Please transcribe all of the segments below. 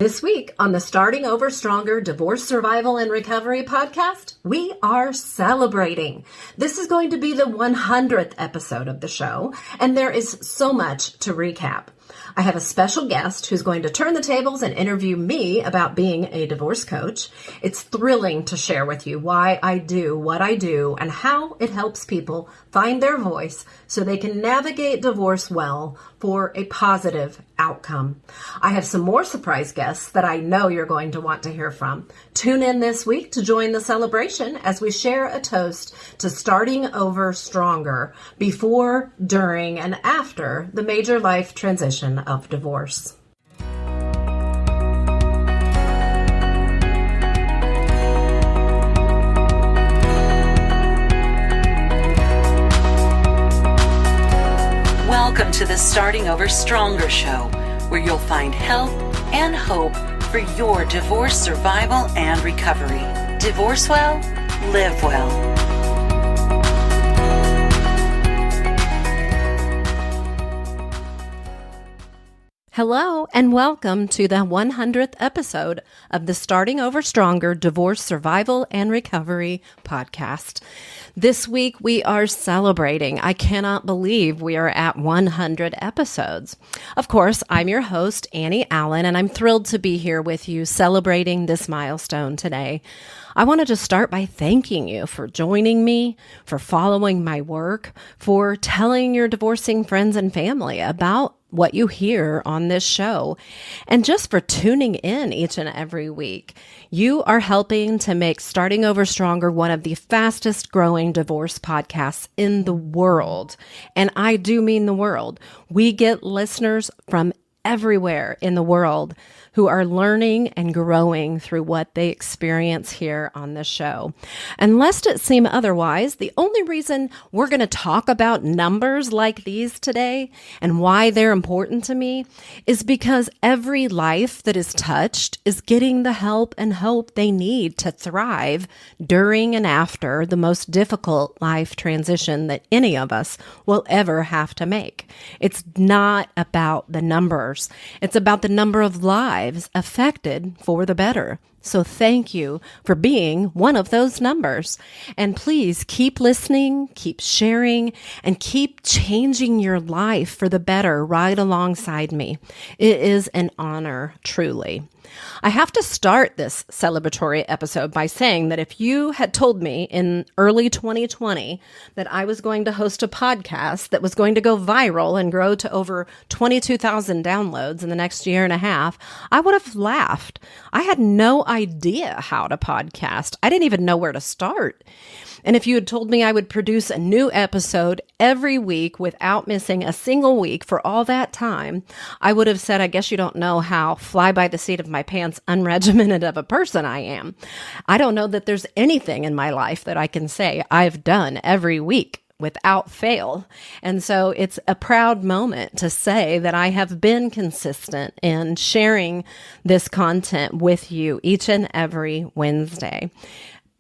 This week on the Starting Over Stronger Divorce Survival and Recovery podcast, we are celebrating. This is going to be the 100th episode of the show, and there is so much to recap. I have a special guest who's going to turn the tables and interview me about being a divorce coach. It's thrilling to share with you why I do what I do and how it helps people find their voice so they can navigate divorce well for a positive outcome. I have some more surprise guests that I know you're going to want to hear from. Tune in this week to join the celebration as we share a toast to starting over stronger before, during, and after the major life transition of divorce. Welcome to the Starting Over Stronger show, where you'll find help and hope for your divorce survival and recovery. Divorce well, live well. Hello and welcome to the 100th episode of the Starting Over Stronger Divorce Survival and Recovery podcast. This week we are celebrating. I cannot believe we are at 100 episodes. Of course, I'm your host, Annie Allen, and I'm thrilled to be here with you celebrating this milestone today. I wanted to start by thanking you for joining me, for following my work, for telling your divorcing friends and family about what you hear on this show, and just for tuning in each and every week. You are helping to make Starting Over Stronger one of the fastest growing divorce podcasts in the world. And I do mean the world. We get listeners from everywhere in the world who are learning and growing through what they experience here on this show. And lest it seem otherwise, the only reason we're going to talk about numbers like these today and why they're important to me is because every life that is touched is getting the help and hope they need to thrive during and after the most difficult life transition that any of us will ever have to make. It's not about the numbers. It's about the number of lives affected for the better. So thank you for being one of those numbers. And please keep listening, keep sharing, and keep changing your life for the better right alongside me. It is an honor, truly. I have to start this celebratory episode by saying that if you had told me in early 2020 that I was going to host a podcast that was going to go viral and grow to over 22,000 downloads in the next year and a half, I would have laughed. I had no idea how to podcast. I didn't even know where to start. And if you had told me I would produce a new episode every week without missing a single week for all that time, I would have said, I guess you don't know how fly by the seat of my pants unregimented of a person I am. I don't know that there's anything in my life that I can say I've done every week without fail. And so it's a proud moment to say that I have been consistent in sharing this content with you each and every Wednesday.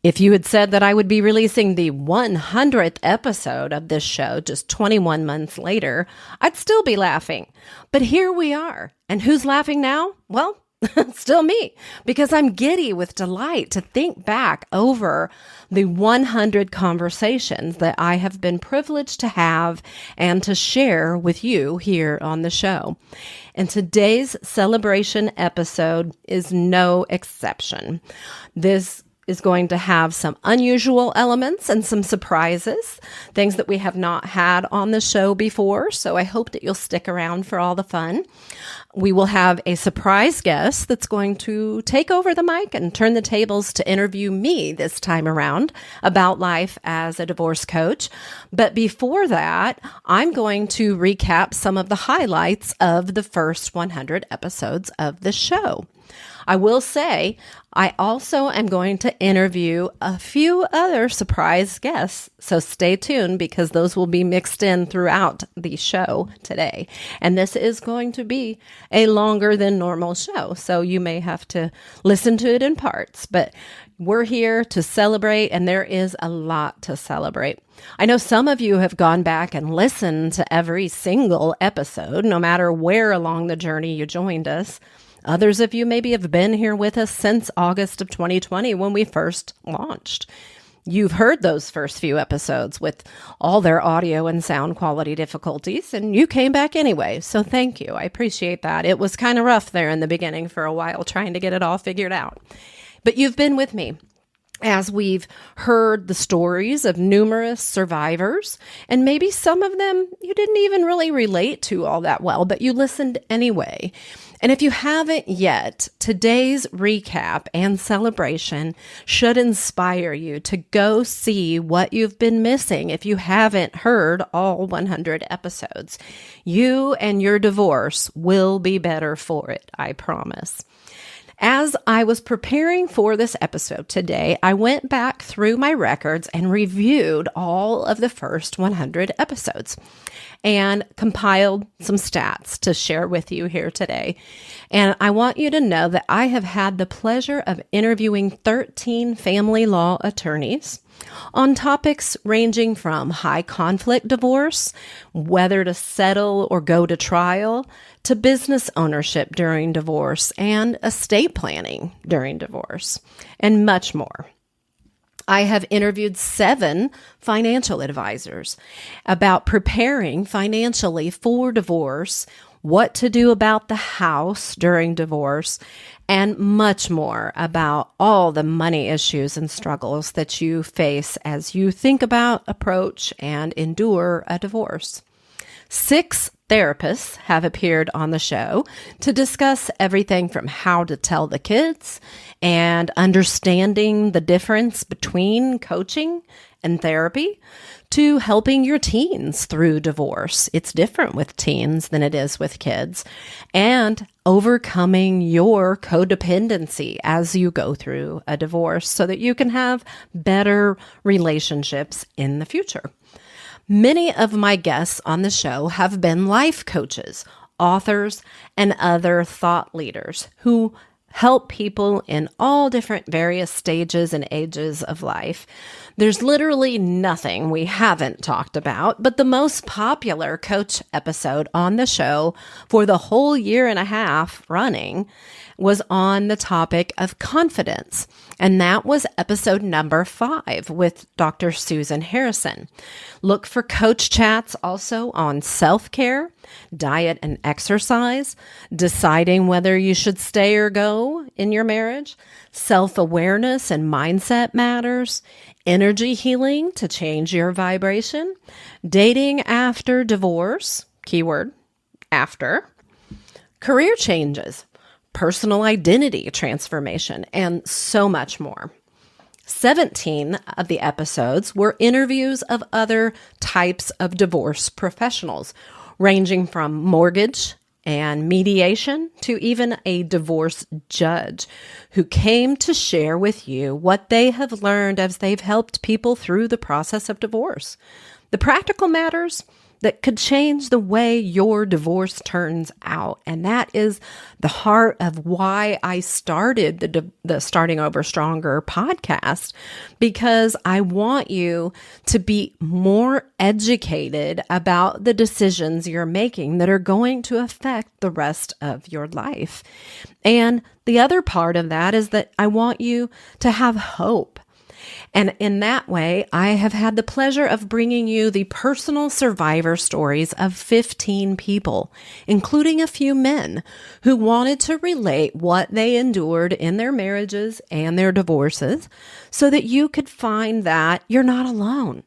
If you had said that I would be releasing the 100th episode of this show just 21 months later, I'd still be laughing. But here we are. And who's laughing now? Well, still me, because I'm giddy with delight to think back over the 100 conversations that I have been privileged to have and to share with you here on the show. And today's celebration episode is no exception. This is going to have some unusual elements and some surprises, things that we have not had on the show before. So I hope that you'll stick around for all the fun. We will have a surprise guest that's going to take over the mic and turn the tables to interview me this time around about life as a divorce coach. But before that, I'm going to recap some of the highlights of the first 100 episodes of the show. I will say, I also am going to interview a few other surprise guests, so stay tuned because those will be mixed in throughout the show today. And this is going to be a longer than normal show, so you may have to listen to it in parts, but we're here to celebrate, and there is a lot to celebrate. I know some of you have gone back and listened to every single episode, no matter where along the journey you joined us. Others of you maybe have been here with us since August of 2020 when we first launched. You've heard those first few episodes with all their audio and sound quality difficulties, and you came back anyway. So thank you. I appreciate that. It was kind of rough there in the beginning for a while trying to get it all figured out. But you've been with me as we've heard the stories of numerous survivors, and maybe some of them you didn't even really relate to all that well, but you listened anyway. And if you haven't yet, today's recap and celebration should inspire you to go see what you've been missing if you haven't heard all 100 episodes. You and your divorce will be better for it, I promise. As I was preparing for this episode today, I went back through my records and reviewed all of the first 100 episodes and compiled some stats to share with you here today. And I want you to know that I have had the pleasure of interviewing 13 family law attorneys on topics ranging from high conflict divorce, whether to settle or go to trial, to business ownership during divorce and estate planning during divorce, and much more. I have interviewed 7 financial advisors about preparing financially for divorce, what to do about the house during divorce, and much more about all the money issues and struggles that you face as you think about, approach, and endure a divorce. 6 therapists have appeared on the show to discuss everything from how to tell the kids and understanding the difference between coaching and therapy to helping your teens through divorce. It's different with teens than it is with kids, and overcoming your codependency as you go through a divorce so that you can have better relationships in the future. Many of my guests on the show have been life coaches, authors, and other thought leaders who help people in all different various stages and ages of life. There's literally nothing we haven't talked about, but the most popular coach episode on the show for the whole year and a half running was on the topic of confidence. And that was episode number 5 with Dr. Susan Harrison. Look for coach chats also on self-care, diet and exercise, deciding whether you should stay or go in your marriage, self-awareness and mindset matters, energy healing to change your vibration, dating after divorce, keyword, after, career changes, personal identity transformation, and so much more. 17 of the episodes were interviews of other types of divorce professionals, ranging from mortgage and mediation to even a divorce judge who came to share with you what they have learned as they've helped people through the process of divorce. The practical matters that could change the way your divorce turns out. And that is the heart of why I started the Starting Over Stronger podcast, because I want you to be more educated about the decisions you're making that are going to affect the rest of your life. And the other part of that is that I want you to have hope. And in that way, I have had the pleasure of bringing you the personal survivor stories of 15 people, including a few men who wanted to relate what they endured in their marriages and their divorces so that you could find that you're not alone,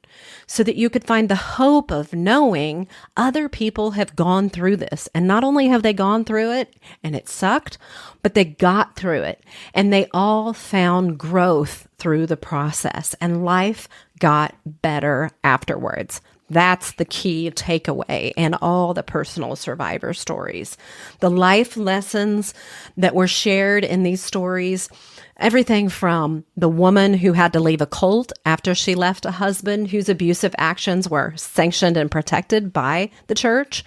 so that you could find the hope of knowing other people have gone through this. And not only have they gone through it and it sucked, but they got through it and they all found growth through the process and life got better afterwards. That's the key takeaway in all the personal survivor stories. The life lessons that were shared in these stories, everything from the woman who had to leave a cult after she left a husband whose abusive actions were sanctioned and protected by the church.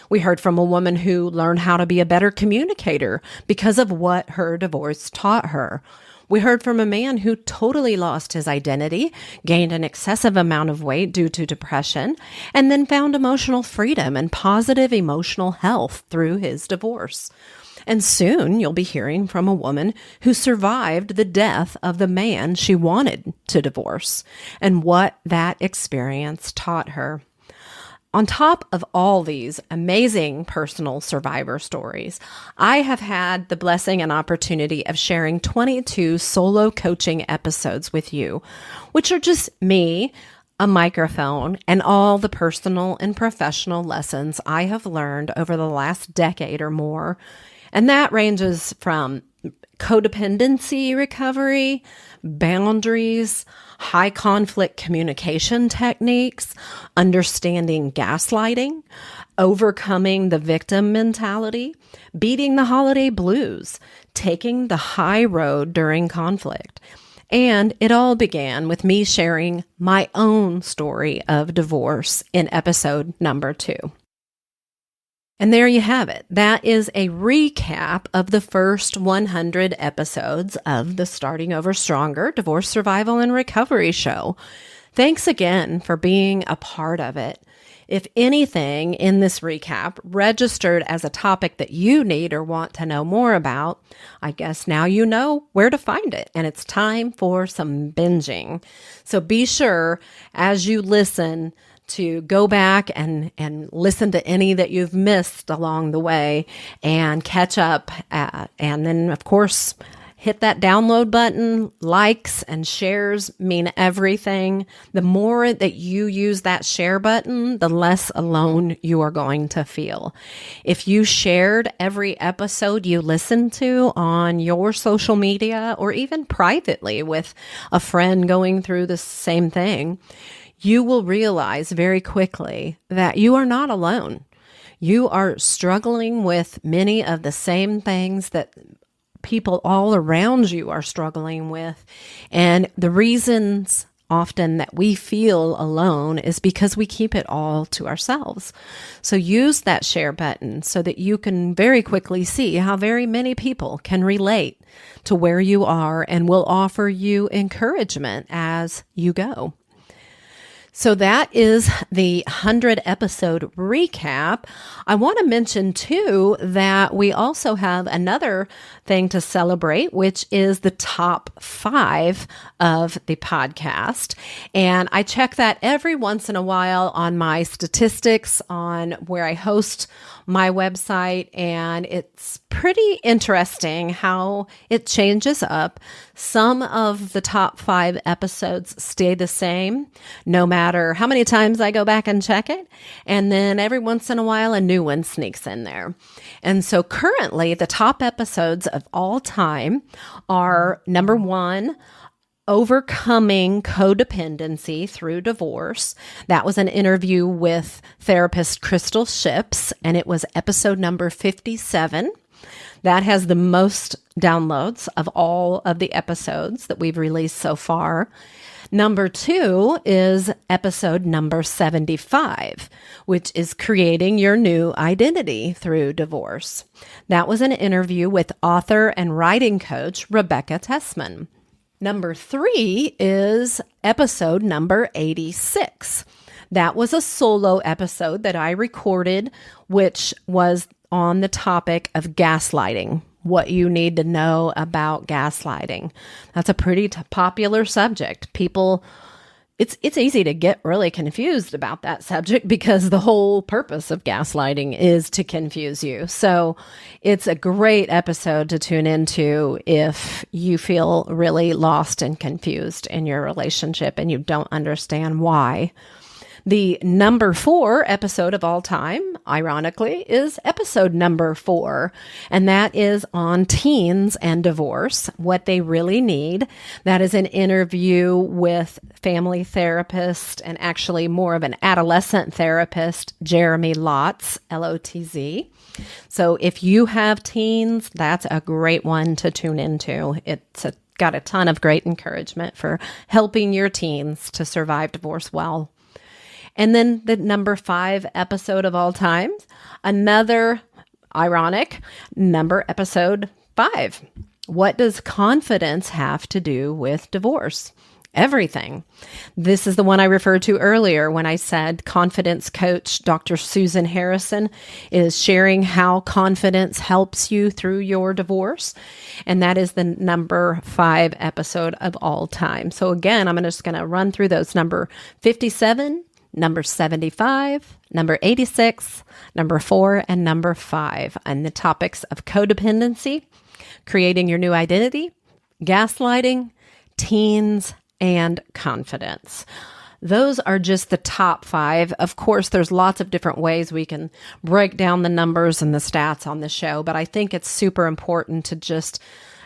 We heard from a woman who learned how to be a better communicator because of what her divorce taught her. We heard from a man who totally lost his identity, gained an excessive amount of weight due to depression, and then found emotional freedom and positive emotional health through his divorce. And soon you'll be hearing from a woman who survived the death of the man she wanted to divorce and what that experience taught her. On top of all these amazing personal survivor stories, I have had the blessing and opportunity of sharing 22 solo coaching episodes with you, which are just me, a microphone, and all the personal and professional lessons I have learned over the last decade or more. And that ranges from codependency recovery, boundaries, high conflict communication techniques, understanding gaslighting, overcoming the victim mentality, beating the holiday blues, taking the high road during conflict. And it all began with me sharing my own story of divorce in episode number 2. And there you have it. That is a recap of the first 100 episodes of the Starting Over Stronger Divorce Survival and Recovery show. Thanks again for being a part of it. If anything in this recap registered as a topic that you need or want to know more about, I guess now you know where to find it, and it's time for some binging. So be sure as you listen to go back and listen to any that you've missed along the way and catch up. And then, of course, hit that download button. Likes and shares mean everything. The more that you use that share button, the less alone you are going to feel. If you shared every episode you listened to on your social media or even privately with a friend going through the same thing, you will realize very quickly that you are not alone. You are struggling with many of the same things that people all around you are struggling with. And the reasons often that we feel alone is because we keep it all to ourselves. So use that share button so that you can very quickly see how very many people can relate to where you are and will offer you encouragement as you go. So that is the 100 episode recap. I want to mention too that we also have another thing to celebrate, which is the top 5 of the podcast. And I check that every once in a while on my statistics on where I host my website, and it's pretty interesting how it changes up. Some of the top 5 episodes stay the same, no matter how many times I go back and check it. And then every once in a while, a new one sneaks in there. And so currently, the top episodes of all time are number 1, Overcoming Codependency Through Divorce. That was an interview with therapist Crystal Ships, and it was episode number 57. That has the most downloads of all of the episodes that we've released so far. Number 2 is episode number 75, which is Creating Your New Identity Through Divorce. That was an interview with author and writing coach Rebecca Tessman. Number 3 is episode number 86. That was a solo episode that I recorded, which was on the topic of gaslighting, what you need to know about gaslighting. That's a pretty popular subject. It's easy to get really confused about that subject because the whole purpose of gaslighting is to confuse you. So it's a great episode to tune into if you feel really lost and confused in your relationship and you don't understand why. The number 4 episode of all time, ironically, is episode number 4, and that is on teens and divorce, what they really need. That is an interview with family therapist and actually more of an adolescent therapist, Jeremy Lotz, Lotz. So if you have teens, that's a great one to tune into. It's got a ton of great encouragement for helping your teens to survive divorce well. And then the number 5 episode of all time, another ironic number, episode 5. What does confidence have to do with divorce? everything. This is the one I referred to earlier when I said confidence coach Dr. Susan Harrison is sharing how confidence helps you through your divorce. And that is the number 5 episode of all time. So again, I'm just going to run through those: number 57, number 75, number 86, number 4, and number 5. And the topics of codependency, creating your new identity, gaslighting, teens, and confidence. Those are just the top 5. Of course, there's lots of different ways we can break down the numbers and the stats on the show, but I think it's super important to just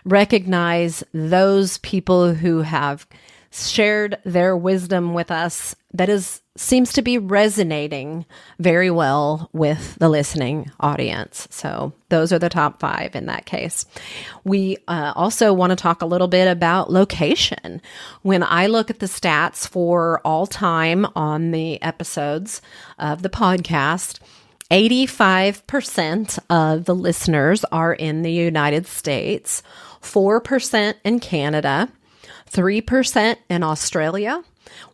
recognize those people who have shared their wisdom with us that seems to be resonating very well with the listening audience. So those are the top 5 in that case. We also want to talk a little bit about location. When I look at the stats for all time on the episodes of the podcast, 85% of the listeners are in the United States, 4% in Canada, 3% in Australia,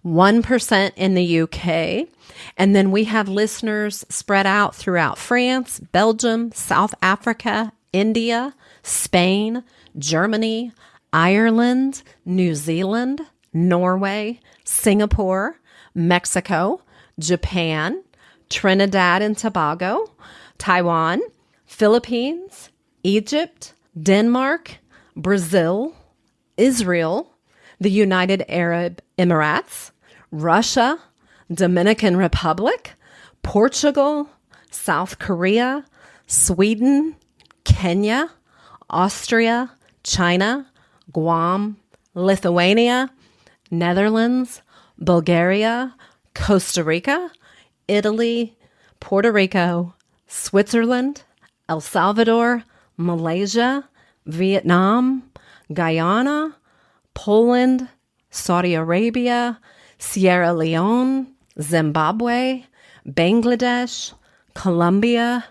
1% in the UK, and then we have listeners spread out throughout France, Belgium, South Africa, India, Spain, Germany, Ireland, New Zealand, Norway, Singapore, Mexico, Japan, Trinidad and Tobago, Taiwan, Philippines, Egypt, Denmark, Brazil, Israel, the United Arab Emirates, Russia, Dominican Republic, Portugal, South Korea, Sweden, Kenya, Austria, China, Guam, Lithuania, Netherlands, Bulgaria, Costa Rica, Italy, Puerto Rico, Switzerland, El Salvador, Malaysia, Vietnam, Guyana, Poland, Saudi Arabia, Sierra Leone, Zimbabwe, Bangladesh, Colombia,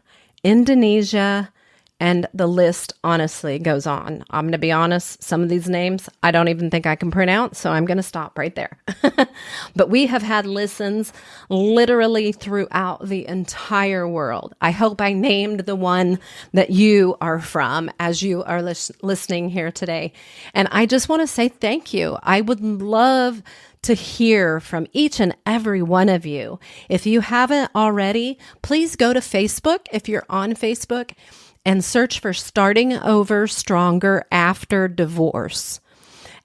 Indonesia, and the list honestly goes on. I'm going to be honest, some of these names I don't even think I can pronounce, so I'm going to stop right there. But we have had listens literally throughout the entire world. I hope I named the one that you are from as you are listening here today. And I just want to say thank you. I would love to hear from each and every one of you. If you haven't already, please go to Facebook if you're on Facebook and search for Starting Over Stronger After Divorce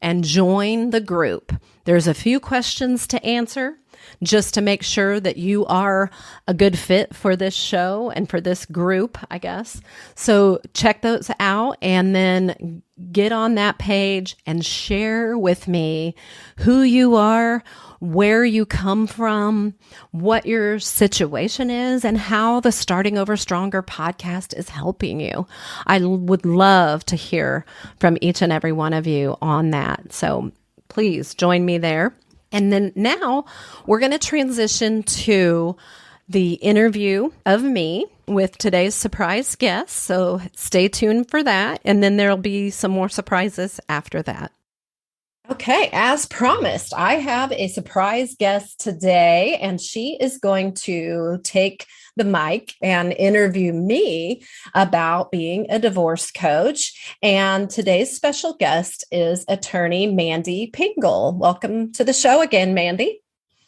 and join the group. There's a few questions to answer just to make sure that you are a good fit for this show and for this group, I guess. So check those out and then get on that page and share with me who you are, where you come from, what your situation is, and how the Starting Over Stronger podcast is helping you. I would love to hear from each and every one of you on that. So please join me there. And then now we're going to transition to the interview of me with today's surprise guest. So stay tuned for that. And then there'll be some more surprises after that. Okay, as promised, I have a surprise guest today, and she is going to take the mic and interview me about being a divorce coach. And today's special guest is attorney Mandy Pingle. Welcome to the show again, Mandy.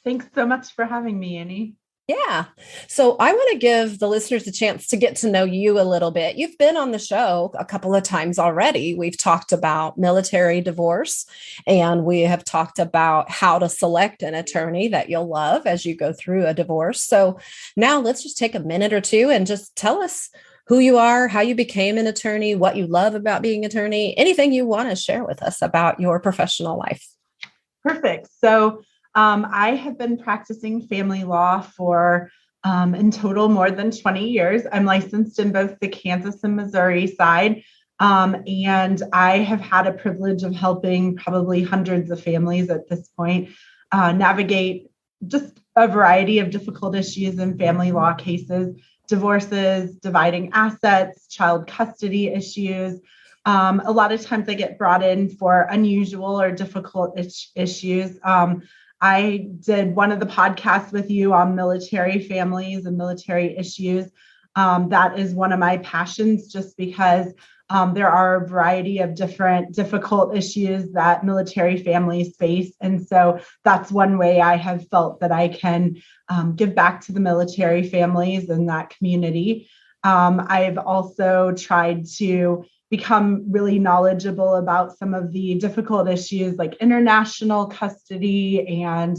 Thanks so much for having me, Annie. Yeah. So I want to give the listeners a chance to get to know you a little bit. You've been on the show a couple of times already. We've talked about military divorce, and we have talked about how to select an attorney that you'll love as you go through a divorce. So now let's just take a minute or two and just tell us who you are, how you became an attorney, what you love about being an attorney, anything you want to share with us about your professional life. Perfect. So I have been practicing family law for in total more than 20 years. I'm licensed in both the Kansas and Missouri side. And I have had a privilege of helping probably hundreds of families at this point navigate just a variety of difficult issues in family law cases, divorces, dividing assets, child custody issues, A lot of times I get brought in for unusual or difficult issues. I did one of the podcasts with you on military families and military issues. That is one of my passions, just because there are a variety of different difficult issues that military families face. And so that's one way I have felt that I can give back to the military families and that community. I've also tried to become really knowledgeable about some of the difficult issues like international custody and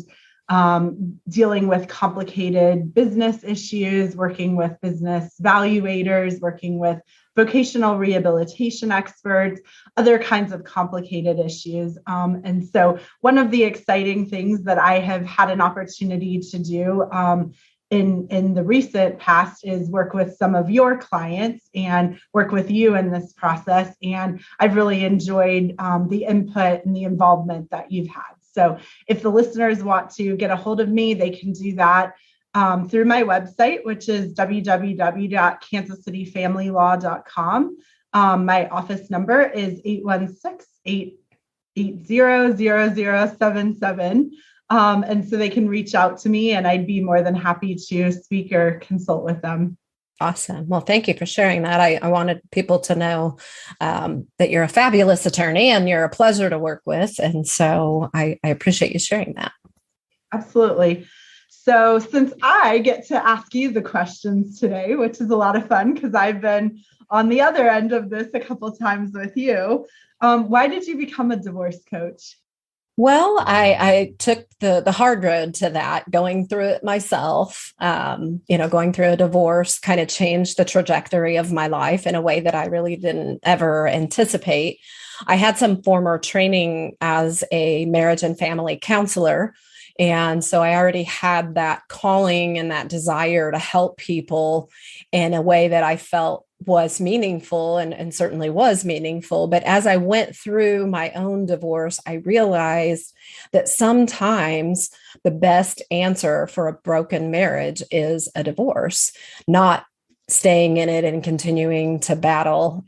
dealing with complicated business issues, working with business valuators, working with vocational rehabilitation experts, other kinds of complicated issues. And so one of the exciting things that I have had an opportunity to do in the recent past is work with some of your clients and work with you in this process. And I've really enjoyed the input and the involvement that you've had. So if the listeners want to get a hold of me, they can do that through my website, which is www.kansascityfamilylaw.com. My office number is 816-880-0077. And so they can reach out to me and I'd be more than happy to speak or consult with them. Awesome. Well, thank you for sharing that. I wanted people to know that you're a fabulous attorney and you're a pleasure to work with. And so I appreciate you sharing that. Absolutely. So since I get to ask you the questions today, which is a lot of fun because I've been on the other end of this a couple of times with you, why did you become a divorce coach? Well, I took the hard road to that, going through it myself. Going through a divorce kind of changed the trajectory of my life in a way that I really didn't ever anticipate. I had some former training as a marriage and family counselor. And so I already had that calling and that desire to help people in a way that I felt was meaningful and certainly was meaningful. But as I went through my own divorce, I realized that sometimes the best answer for a broken marriage is a divorce, not staying in it and continuing to battle,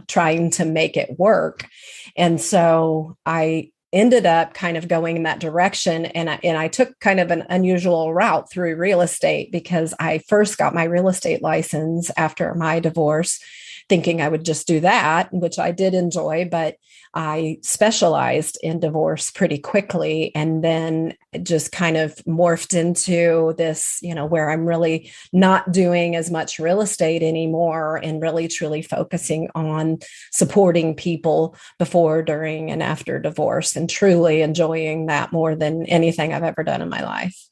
trying to make it work. And so I ended up kind of going in that direction. And I took kind of an unusual route through real estate because I first got my real estate license after my divorce, thinking I would just do that, which I did enjoy, but I specialized in divorce pretty quickly and then just kind of morphed into this, where I'm really not doing as much real estate anymore and really truly focusing on supporting people before, during, and after divorce and truly enjoying that more than anything I've ever done in my life.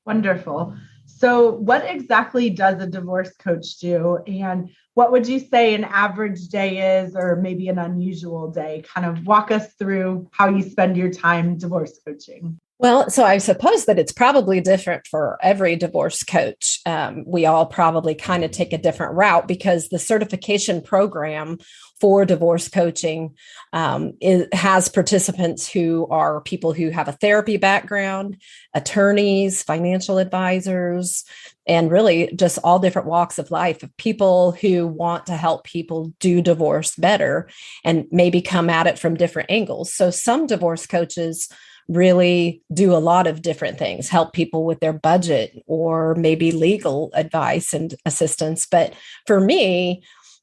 Wonderful. So what exactly does a divorce coach do? And what would you say an average day is, or maybe an unusual day? Kind of walk us through how you spend your time divorce coaching. Well, so I suppose that it's probably different for every divorce coach. We all probably kind of take a different route because the certification program for divorce coaching has participants who are people who have a therapy background, attorneys, financial advisors, and really just all different walks of life of people who want to help people do divorce better and maybe come at it from different angles. So some divorce coaches really do a lot of different things, help people with their budget or maybe legal advice and assistance. But for me,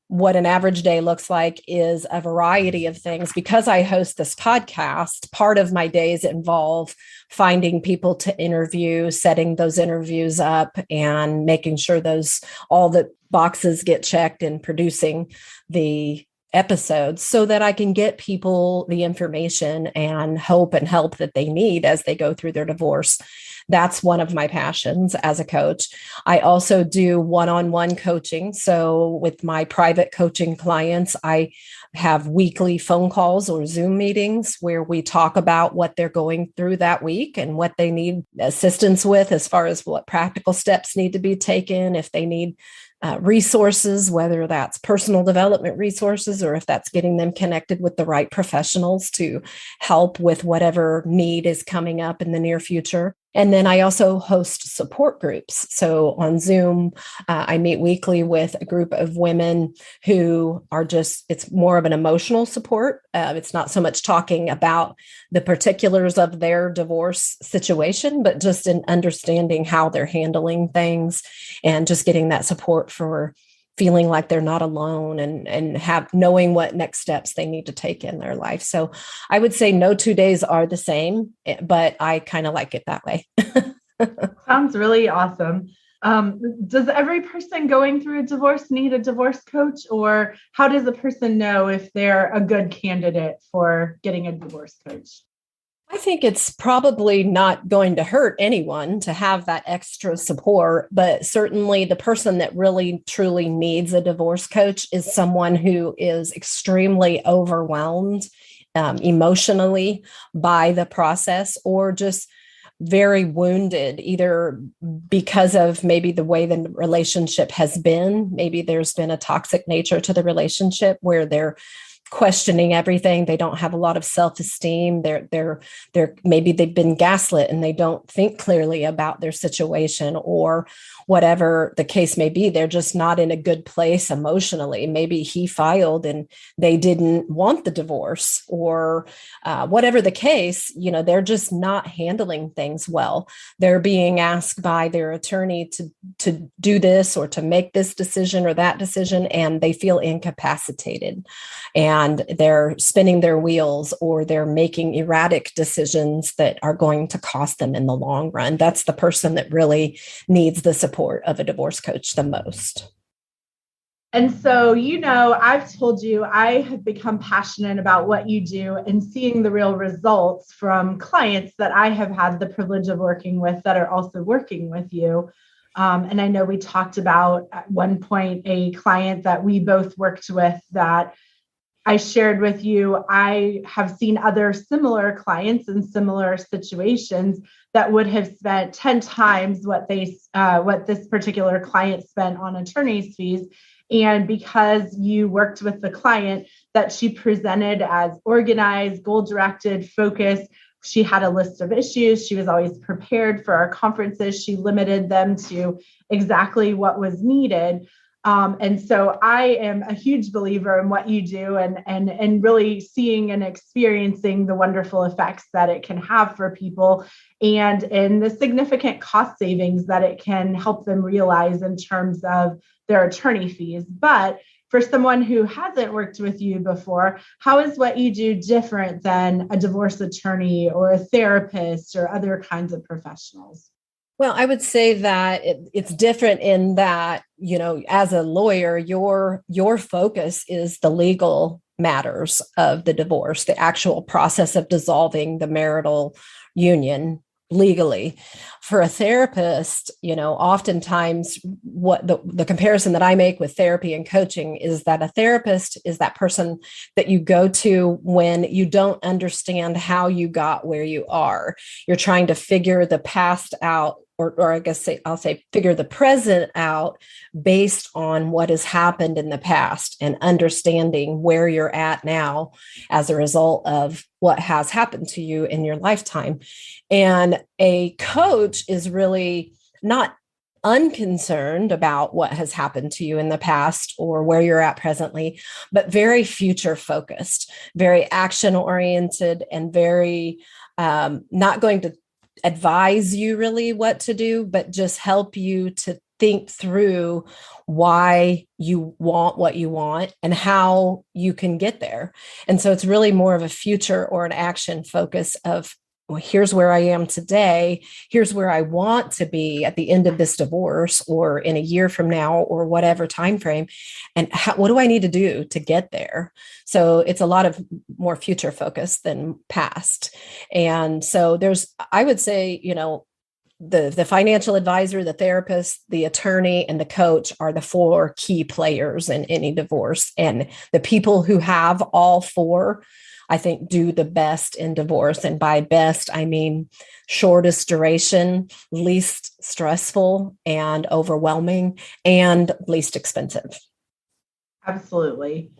what an average day looks like is a variety of things. Because I host this podcast, part of my days involve finding people to interview, setting those interviews up, and making sure all the boxes get checked and producing the episodes so that I can get people the information and hope and help that they need as they go through their divorce. That's one of my passions as a coach. I also do one-on-one coaching. So with my private coaching clients, I have weekly phone calls or Zoom meetings where we talk about what they're going through that week and what they need assistance with as far as what practical steps need to be taken, if they need resources, whether that's personal development resources or if that's getting them connected with the right professionals to help with whatever need is coming up in the near future. And then I also host support groups. So on Zoom, I meet weekly with a group of women who are it's more of an emotional support. It's not so much talking about the particulars of their divorce situation, but just in understanding how they're handling things and just getting that support for feeling like they're not alone and knowing what next steps they need to take in their life. So I would say no 2 days are the same, but I kind of like it that way. Sounds really awesome. Does every person going through a divorce need a divorce coach, or how does a person know if they're a good candidate for getting a divorce coach? I think it's probably not going to hurt anyone to have that extra support, but certainly the person that really truly needs a divorce coach is someone who is extremely overwhelmed emotionally by the process, or just very wounded, either because of maybe the way the relationship has been. Maybe there's been a toxic nature to the relationship where they're questioning everything. They don't have a lot of self-esteem. They're maybe they've been gaslit and they don't think clearly about their situation, or whatever the case may be. They're just not in a good place emotionally. Maybe he filed and they didn't want the divorce, or whatever the case, they're just not handling things well. They're being asked by their attorney to do this or to make this decision or that decision, and they feel incapacitated. And they're spinning their wheels, or they're making erratic decisions that are going to cost them in the long run. That's the person that really needs the support of a divorce coach the most. And so, I've told you, I have become passionate about what you do and seeing the real results from clients that I have had the privilege of working with that are also working with you. And I know we talked about at one point a client that we both worked with that I shared with you. I have seen other similar clients in similar situations that would have spent 10 times what this particular client spent on attorney's fees. And because you worked with the client that she presented as organized, goal-directed, focused, she had a list of issues. She was always prepared for our conferences. She limited them to exactly what was needed. And so I am a huge believer in what you do and really seeing and experiencing the wonderful effects that it can have for people and in the significant cost savings that it can help them realize in terms of their attorney fees. But for someone who hasn't worked with you before, how is what you do different than a divorce attorney or a therapist or other kinds of professionals? Well, I would say that it's different in that, as a lawyer, your focus is the legal matters of the divorce, the actual process of dissolving the marital union legally. For a therapist, oftentimes what the comparison that I make with therapy and coaching is that a therapist is that person that you go to when you don't understand how you got where you are. You're trying to figure the past out, or I guess I'll say figure the present out based on what has happened in the past and understanding where you're at now as a result of what has happened to you in your lifetime. And a coach is really not unconcerned about what has happened to you in the past or where you're at presently, but very future focused, very action oriented, and very not going to advise you really what to do, but just help you to think through why you want what you want and how you can get there. And so it's really more of a future or an action focus of, well, here's where I am today. Here's where I want to be at the end of this divorce or in a year from now or whatever time frame. And what do I need to do to get there? So it's a lot of more future focus than past. And so I would say, the financial advisor, the therapist, the attorney, and the coach are the four key players in any divorce. And the people who have all four, I think, do the best in divorce. And by best, I mean shortest duration, least stressful and overwhelming, and least expensive. Absolutely.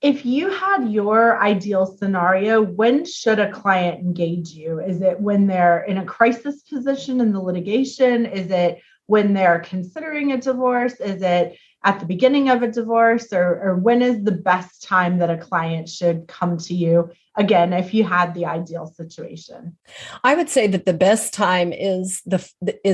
If you had your ideal scenario, when should a client engage you? Is it when they're in a crisis position in the litigation? Is it when they're considering a divorce? Is it at the beginning of a divorce? Or when is the best time that a client should come to you? Again, if you had the ideal situation. I would say that the best time is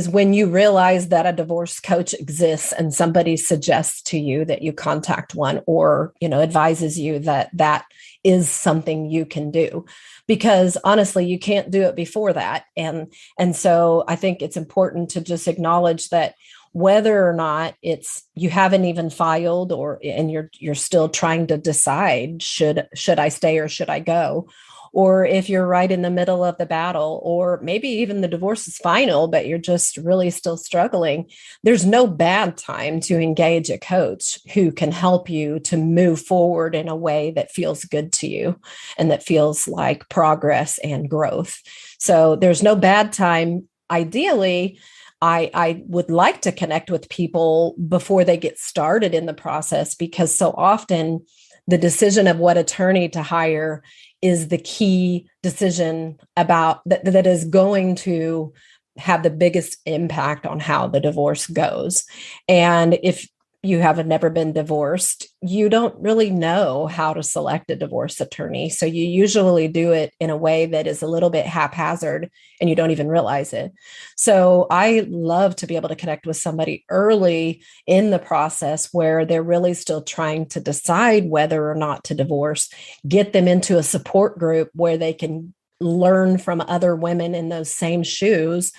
when you realize that a divorce coach exists and somebody suggests to you that you contact one, or advises you that that is something you can do. Because honestly, you can't do it before that. And so I think it's important to just acknowledge that whether or not you haven't even filed, and you're still trying to decide, should I stay or should I go? Or if you're right in the middle of the battle, or maybe even the divorce is final, but you're just really still struggling, there's no bad time to engage a coach who can help you to move forward in a way that feels good to you and that feels like progress and growth. So there's no bad time. Ideally, I would like to connect with people before they get started in the process, because so often the decision of what attorney to hire is the key decision about that is going to have the biggest impact on how the divorce goes. And if you have never been divorced, you don't really know how to select a divorce attorney. So you usually do it in a way that is a little bit haphazard and you don't even realize it. So I love to be able to connect with somebody early in the process where they're really still trying to decide whether or not to divorce, get them into a support group where they can learn from other women in those same shoes.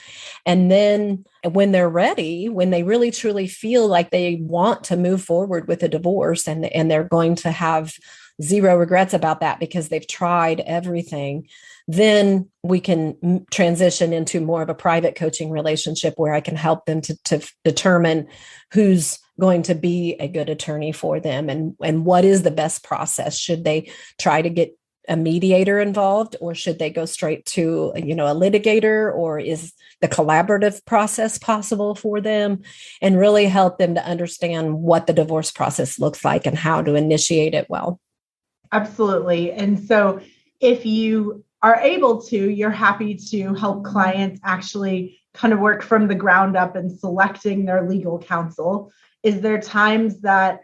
And then when they're ready, when they really truly feel like they want to move forward with a divorce, and they're going to have zero regrets about that because they've tried everything, then we can transition into more of a private coaching relationship where I can help them to determine who's going to be a good attorney for them, and what is the best process. Should they try to get a mediator involved, or should they go straight to a litigator, or is the collaborative process possible for them, and really help them to understand what the divorce process looks like and how to initiate it well. Absolutely. And so if you are able to, you're happy to help clients actually kind of work from the ground up in selecting their legal counsel. Is there times that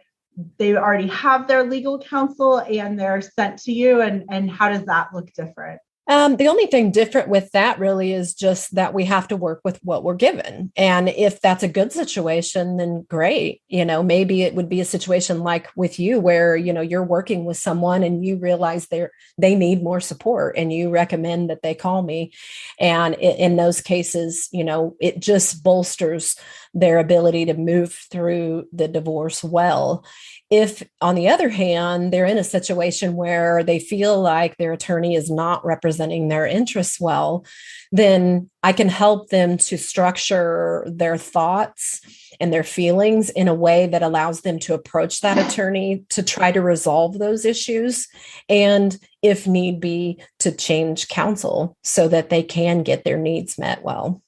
they already have their legal counsel and they're sent to you, and how does that look different? The only thing different with that really is just that we have to work with what we're given. And if that's a good situation, then great. Maybe it would be a situation like with you where, you're working with someone and you realize they need more support and you recommend that they call me. And in those cases, it just bolsters their ability to move through the divorce well. If, on the other hand, they're in a situation where they feel like their attorney is not representing their interests well, then I can help them to structure their thoughts and their feelings in a way that allows them to approach that attorney to try to resolve those issues, and if need be, to change counsel so that they can get their needs met well.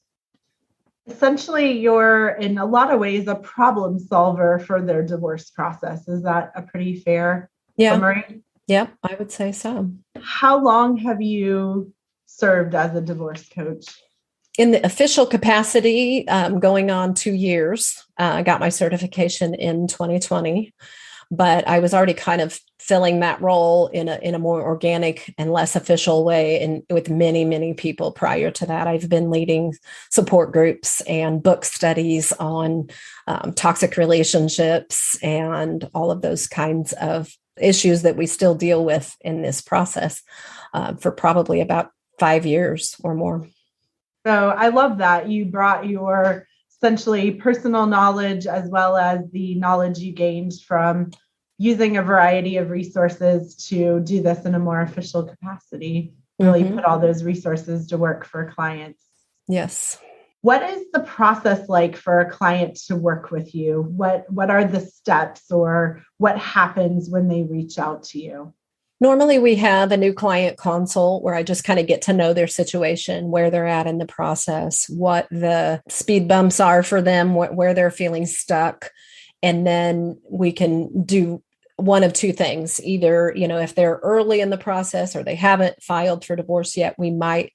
Essentially, you're in a lot of ways a problem solver for their divorce process. Is that a pretty fair summary? Yeah, I would say so. How long have you served as a divorce coach? In the official capacity, going on 2 years. I got my certification in 2020, but I was already kind of filling that role in a more organic and less official way, and with many, many people prior to that. I've been leading support groups and book studies on toxic relationships and all of those kinds of issues that we still deal with in this process for probably about 5 years or more. So I love that you brought your essentially personal knowledge as well as the knowledge you gained from using a variety of resources to do this in a more official capacity, really put all those resources to work for clients. Yes. What is the process like for a client to work with you? What are the steps, or what happens when they reach out to you? Normally we have a new client consult where I just kind of get to know their situation, where they're at in the process, what the speed bumps are for them, where they're feeling stuck. And then we can do one of two things. Either, if they're early in the process or they haven't filed for divorce yet, we might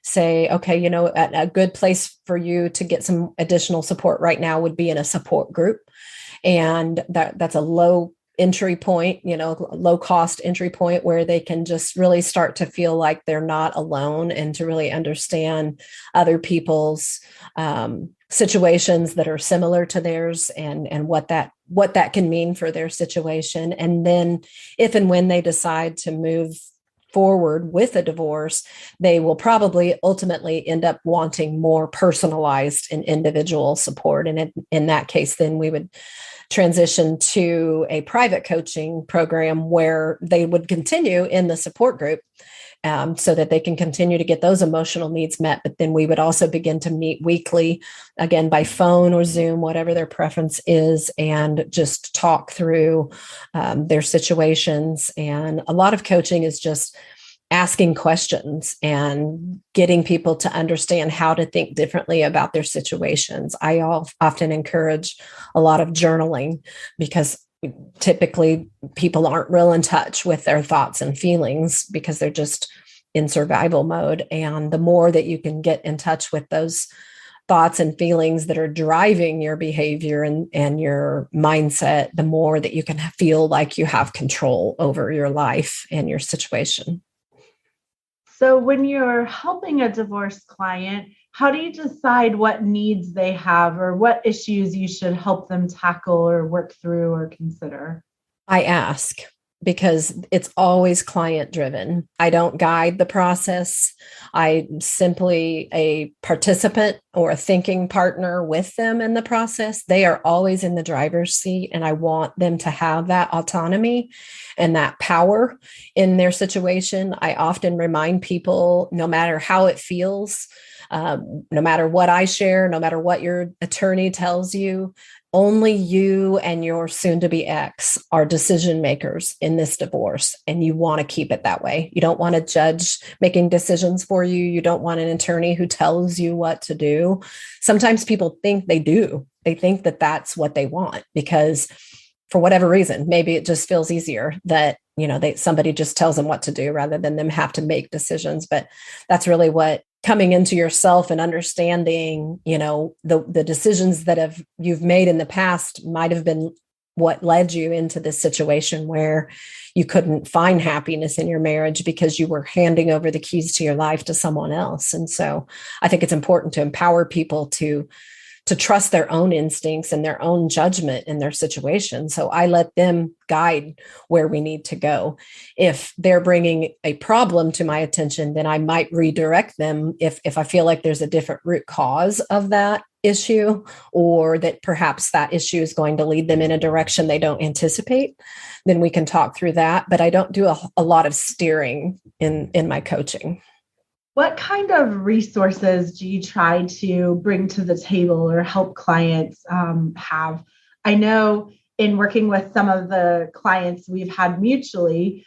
say, okay, a good place for you to get some additional support right now would be in a support group. And that's a low entry point, low cost entry point where they can just really start to feel like they're not alone and to really understand other people's situations that are similar to theirs and what that can mean for their situation. And then if and when they decide to move forward with a divorce, they will probably ultimately end up wanting more personalized and individual support. And in that case, then we would transition to a private coaching program where they would continue in the support group so that they can continue to get those emotional needs met. But then we would also begin to meet weekly, again, by phone or Zoom, whatever their preference is, and just talk through their situations. And a lot of coaching is just asking questions and getting people to understand how to think differently about their situations. I often encourage a lot of journaling because typically people aren't real in touch with their thoughts and feelings because they're just in survival mode. And the more that you can get in touch with those thoughts and feelings that are driving your behavior and your mindset, the more that you can feel like you have control over your life and your situation. So when you're helping a divorced client, how do you decide what needs they have or what issues you should help them tackle or work through or consider? I ask because it's always client driven. I don't guide the process. I'm simply a participant or a thinking partner with them in the process. They are always in the driver's seat, and I want them to have that autonomy and that power in their situation. I often remind people, no matter how it feels, no matter what I share, no matter what your attorney tells you, only you and your soon-to-be ex are decision makers in this divorce, and you want to keep it that way. You don't want a judge making decisions for you. You don't want an attorney who tells you what to do. Sometimes people think they do. They think that that's what they want because for whatever reason, maybe it just feels easier that, somebody just tells them what to do rather than them have to make decisions. But that's really what coming into yourself and understanding, the decisions that you've made in the past might have been what led you into this situation where you couldn't find happiness in your marriage because you were handing over the keys to your life to someone else. And so I think it's important to empower people to trust their own instincts and their own judgment in their situation. So I let them guide where we need to go. If they're bringing a problem to my attention, then I might redirect them if I feel like there's a different root cause of that issue, or that perhaps that issue is going to lead them in a direction they don't anticipate, then we can talk through that. But I don't do a lot of steering in my coaching. What kind of resources do you try to bring to the table or help clients have? I know in working with some of the clients we've had mutually,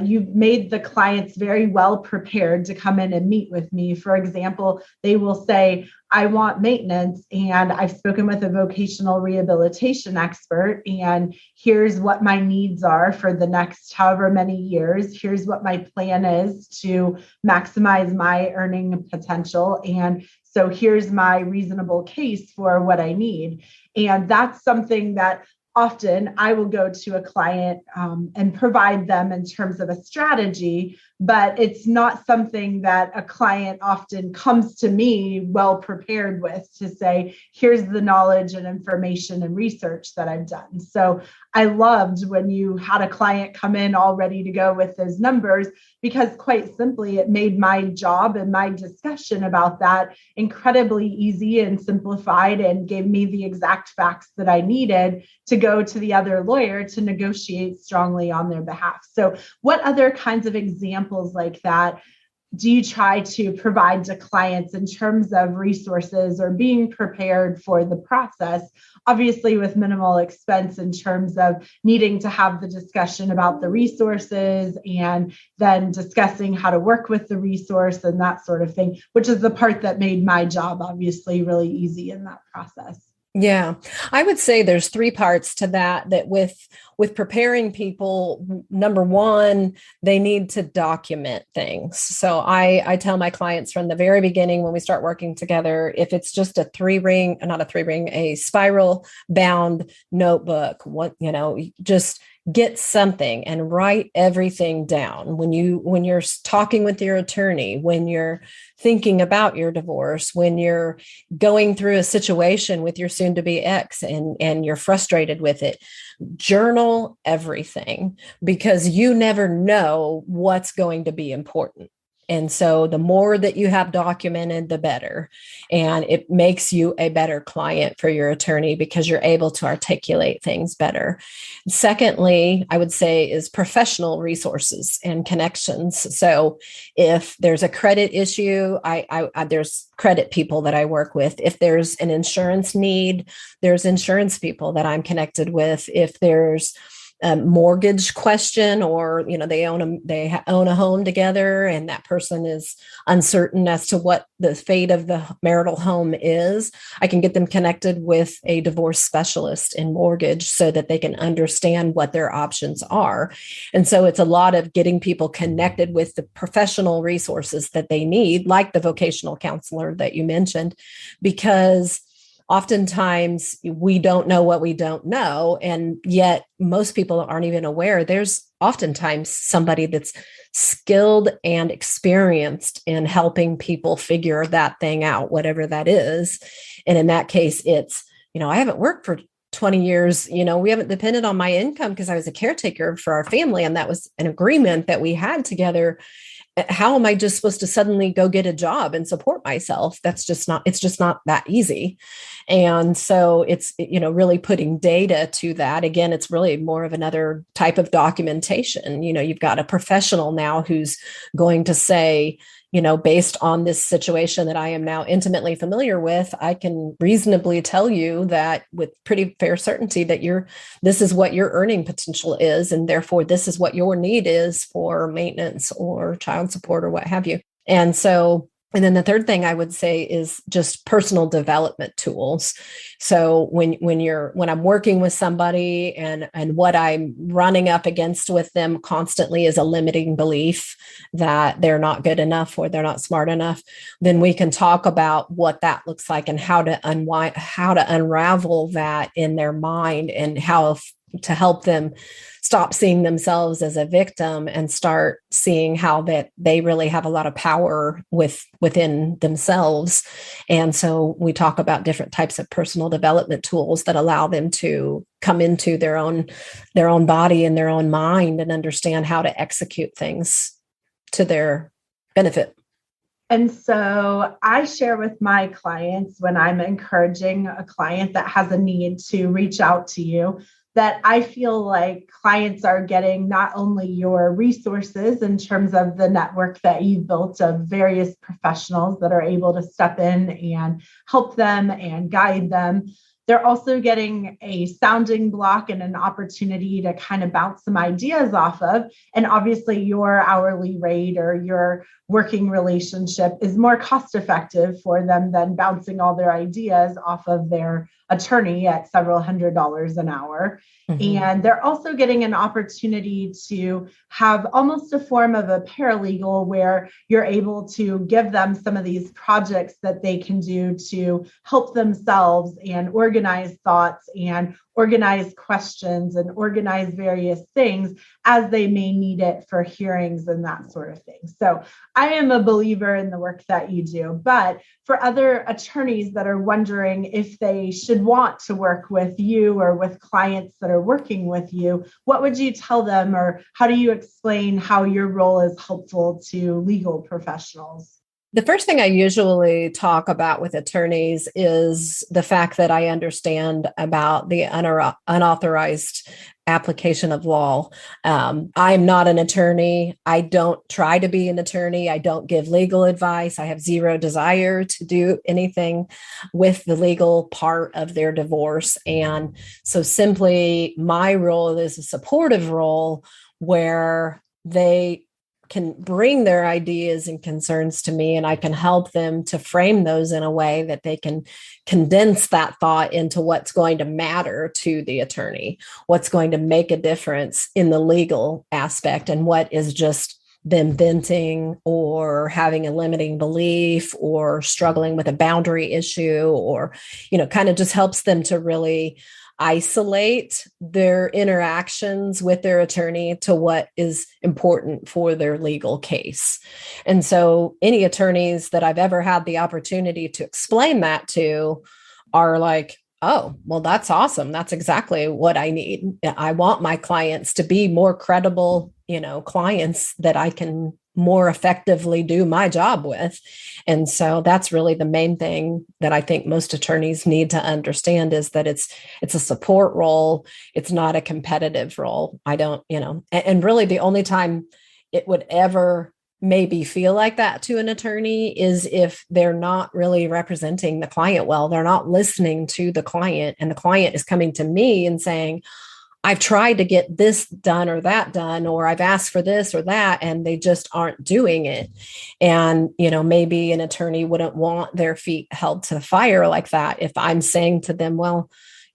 you've made the clients very well prepared to come in and meet with me. For example, they will say, I want maintenance, and I've spoken with a vocational rehabilitation expert, and here's what my needs are for the next however many years. Here's what my plan is to maximize my earning potential. And so here's my reasonable case for what I need. And that's something that often I will go to a client and provide them in terms of a strategy, but it's not something that a client often comes to me well prepared with to say, here's the knowledge and information and research that I've done. So I loved when you had a client come in all ready to go with those numbers, because quite simply, it made my job and my discussion about that incredibly easy and simplified, and gave me the exact facts that I needed to go to the other lawyer to negotiate strongly on their behalf. So what other kinds of examples like that do you try to provide to clients in terms of resources or being prepared for the process, obviously with minimal expense in terms of needing to have the discussion about the resources and then discussing how to work with the resource and that sort of thing, which is the part that made my job obviously really easy in that process? Yeah, I would say there's three parts to that. That with preparing people, number one, they need to document things. So I tell my clients from the very beginning when we start working together, if it's just a not a three ring, a spiral bound notebook, just get something and write everything down. When you're talking with your attorney, when you're thinking about your divorce, when you're going through a situation with your soon to be ex and you're frustrated with it, journal everything, because you never know what's going to be important. And so the more that you have documented, the better. And it makes you a better client for your attorney because you're able to articulate things better. Secondly, I would say is professional resources and connections. So if there's a credit issue, there's credit people that I work with. If there's an insurance need, there's insurance people that I'm connected with. If there's a mortgage question, or they own a home together and that person is uncertain as to what the fate of the marital home is, I can get them connected with a divorce specialist in mortgage so that they can understand what their options are. And so it's a lot of getting people connected with the professional resources that they need, like the vocational counselor that you mentioned, because oftentimes we don't know what we don't know. And yet most people aren't even aware. There's oftentimes somebody that's skilled and experienced in helping people figure that thing out, whatever that is. And in that case, it's, I haven't worked for 20 years. We haven't depended on my income because I was a caretaker for our family. And that was an agreement that we had together. How am I just supposed to suddenly go get a job and support myself? It's just not that easy. And so it's, really putting data to that. Again, it's really more of another type of documentation. You've got a professional now who's going to say, based on this situation that I am now intimately familiar with, I can reasonably tell you that with pretty fair certainty that this is what your earning potential is. And therefore, this is what your need is for maintenance or child support or what have you. And then the third thing I would say is just personal development tools. So when I'm working with somebody and what I'm running up against with them constantly is a limiting belief that they're not good enough or they're not smart enough, then we can talk about what that looks like and how to unravel that in their mind, and how to help them stop seeing themselves as a victim and start seeing how that they really have a lot of power within themselves. And so we talk about different types of personal development tools that allow them to come into their own body and their own mind and understand how to execute things to their benefit. And so I share with my clients when I'm encouraging a client that has a need to reach out to you, that I feel like clients are getting not only your resources in terms of the network that you've built of various professionals that are able to step in and help them and guide them. They're also getting a sounding block and an opportunity to kind of bounce some ideas off of. And obviously your hourly rate or your working relationship is more cost effective for them than bouncing all their ideas off of their attorney at several $100s an hour. Mm-hmm. And they're also getting an opportunity to have almost a form of a paralegal where you're able to give them some of these projects that they can do to help themselves and organize thoughts and organize questions and organize various things as they may need it for hearings and that sort of thing. So I am a believer in the work that you do, but for other attorneys that are wondering if they should want to work with you or with clients that are working with you, what would you tell them, or how do you explain how your role is helpful to legal professionals? The first thing I usually talk about with attorneys is the fact that I understand about the unauthorized application of law. I'm not an attorney. I don't try to be an attorney. I don't give legal advice. I have zero desire to do anything with the legal part of their divorce. And so simply my role is a supportive role where they can bring their ideas and concerns to me, and I can help them to frame those in a way that they can condense that thought into what's going to matter to the attorney, what's going to make a difference in the legal aspect, and what is just them venting or having a limiting belief or struggling with a boundary issue, or, kind of just helps them to really isolate their interactions with their attorney to what is important for their legal case. And so any attorneys that I've ever had the opportunity to explain that to are like, oh, well, that's awesome. That's exactly what I need. I want my clients to be more credible, clients that I can more effectively do my job with. And so that's really the main thing that I think most attorneys need to understand, is that it's a support role. It's not a competitive role. I don't, and really the only time it would ever maybe feel like that to an attorney is if they're not really representing the client well. They're not listening to the client, and the client is coming to me and saying, I've tried to get this done or that done, or I've asked for this or that, and they just aren't doing it. And, maybe an attorney wouldn't want their feet held to the fire like that if I'm saying to them, well,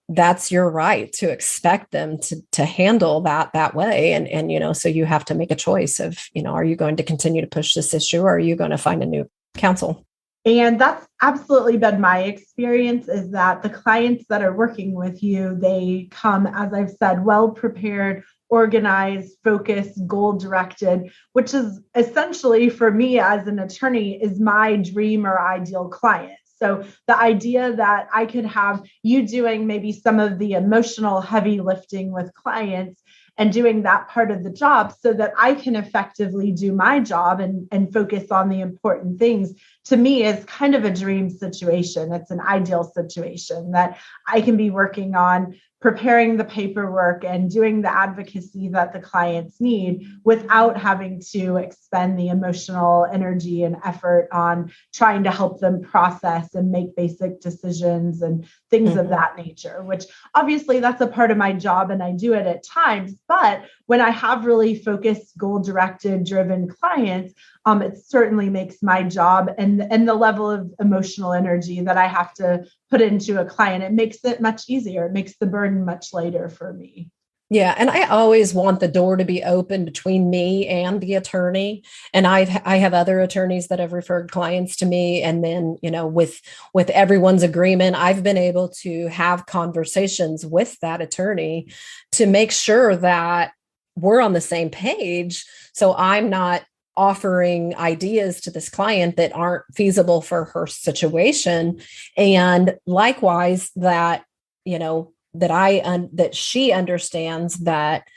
that's your right to expect them to handle that way. And, so you have to make a choice of, are you going to continue to push this issue, or are you going to find a new counsel? And that's absolutely been my experience, is that the clients that are working with you, they come, as I've said, well prepared, organized, focused, goal directed, which is essentially, for me as an attorney, is my dream or ideal client. So the idea that I could have you doing maybe some of the emotional heavy lifting with clients and doing that part of the job so that I can effectively do my job and focus on the important things, to me is kind of a dream situation. It's an ideal situation that I can be working on preparing the paperwork and doing the advocacy that the clients need without having to expend the emotional energy and effort on trying to help them process and make basic decisions and things of that nature, which obviously that's a part of my job and I do it at times. But when I have really focused, goal-directed, driven clients, it certainly makes my job and the level of emotional energy that I have to put into a client, it makes it much easier. It makes the burden much lighter for me. Yeah. And I always want the door to be open between me and the attorney. And I have other attorneys that have referred clients to me. And then, with everyone's agreement, I've been able to have conversations with that attorney to make sure that we're on the same page. So I'm not offering ideas to this client that aren't feasible for her situation. And likewise, that, that she understands that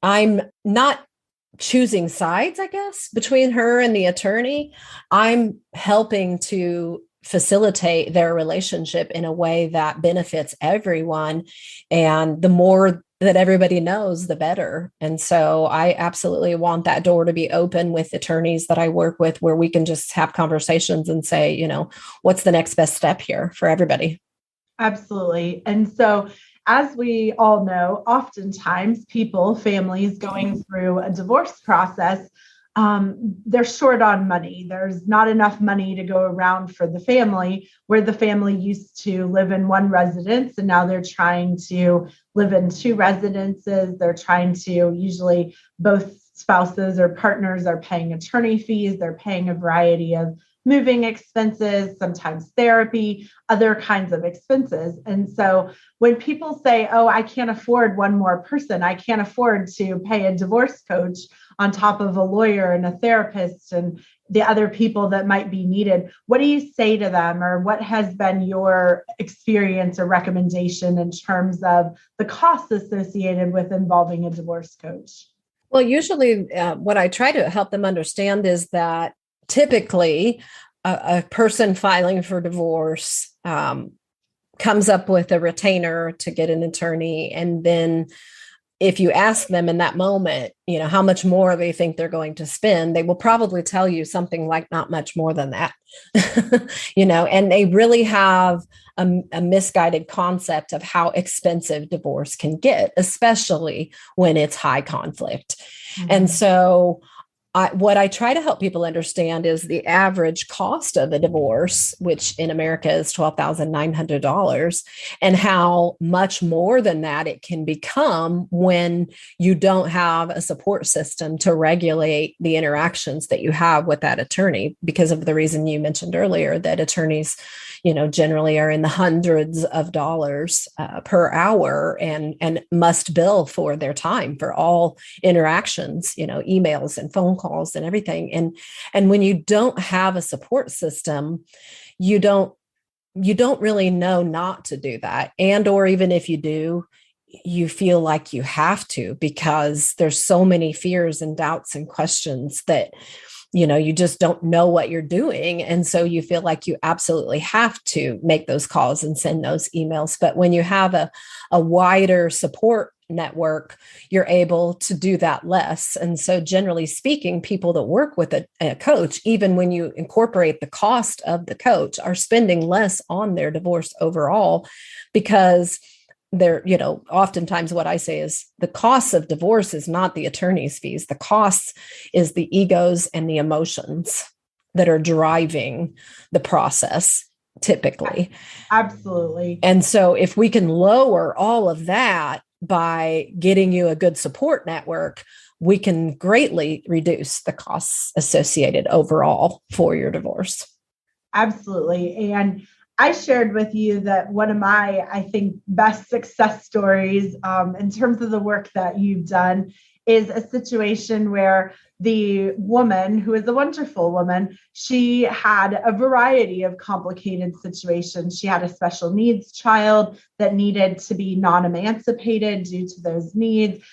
I'm not choosing sides, I guess, between her and the attorney. I'm helping to facilitate their relationship in a way that benefits everyone. And the more that everybody knows, the better. And so I absolutely want that door to be open with attorneys that I work with, where we can just have conversations and say, what's the next best step here for everybody? Absolutely. And so, as we all know, oftentimes families going through a divorce process, they're short on money. There's not enough money to go around for the family, where the family used to live in one residence and now they're trying to live in two residences. They're trying to, usually both spouses or partners are paying attorney fees. They're paying a variety of moving expenses, sometimes therapy, other kinds of expenses. And so when people say, oh, I can't afford one more person, I can't afford to pay a divorce coach on top of a lawyer and a therapist and the other people that might be needed, what do you say to them, or what has been your experience or recommendation in terms of the costs associated with involving a divorce coach? Well, usually what I try to help them understand is that typically a person filing for divorce comes up with a retainer to get an attorney. And then if you ask them in that moment, how much more they think they're going to spend, they will probably tell you something like not much more than that, and they really have a misguided concept of how expensive divorce can get, especially when it's high conflict. Mm-hmm. And so what I try to help people understand is the average cost of a divorce, which in America is $12,900, and how much more than that it can become when you don't have a support system to regulate the interactions that you have with that attorney, because of the reason you mentioned earlier that attorneys, generally are in the hundreds of dollars per hour and must bill for their time for all interactions, emails and phone calls and everything. And when you don't have a support system, you don't really know not to do that. And, or even if you do, you feel like you have to, because there's so many fears and doubts and questions that, you just don't know what you're doing. And so you feel like you absolutely have to make those calls and send those emails. But when you have a wider support network, you're able to do that less. And so generally speaking, people that work with a coach, even when you incorporate the cost of the coach, are spending less on their divorce overall, because they're, oftentimes what I say is the cost of divorce is not the attorney's fees. The cost is the egos and the emotions that are driving the process typically. Absolutely. And so if we can lower all of that by getting you a good support network, we can greatly reduce the costs associated overall for your divorce. Absolutely. And I shared with you that one of my, I think, best success stories in terms of the work that you've done is a situation where the woman, who is a wonderful woman, she had a variety of complicated situations. She had a special needs child that needed to be non-emancipated due to those needs.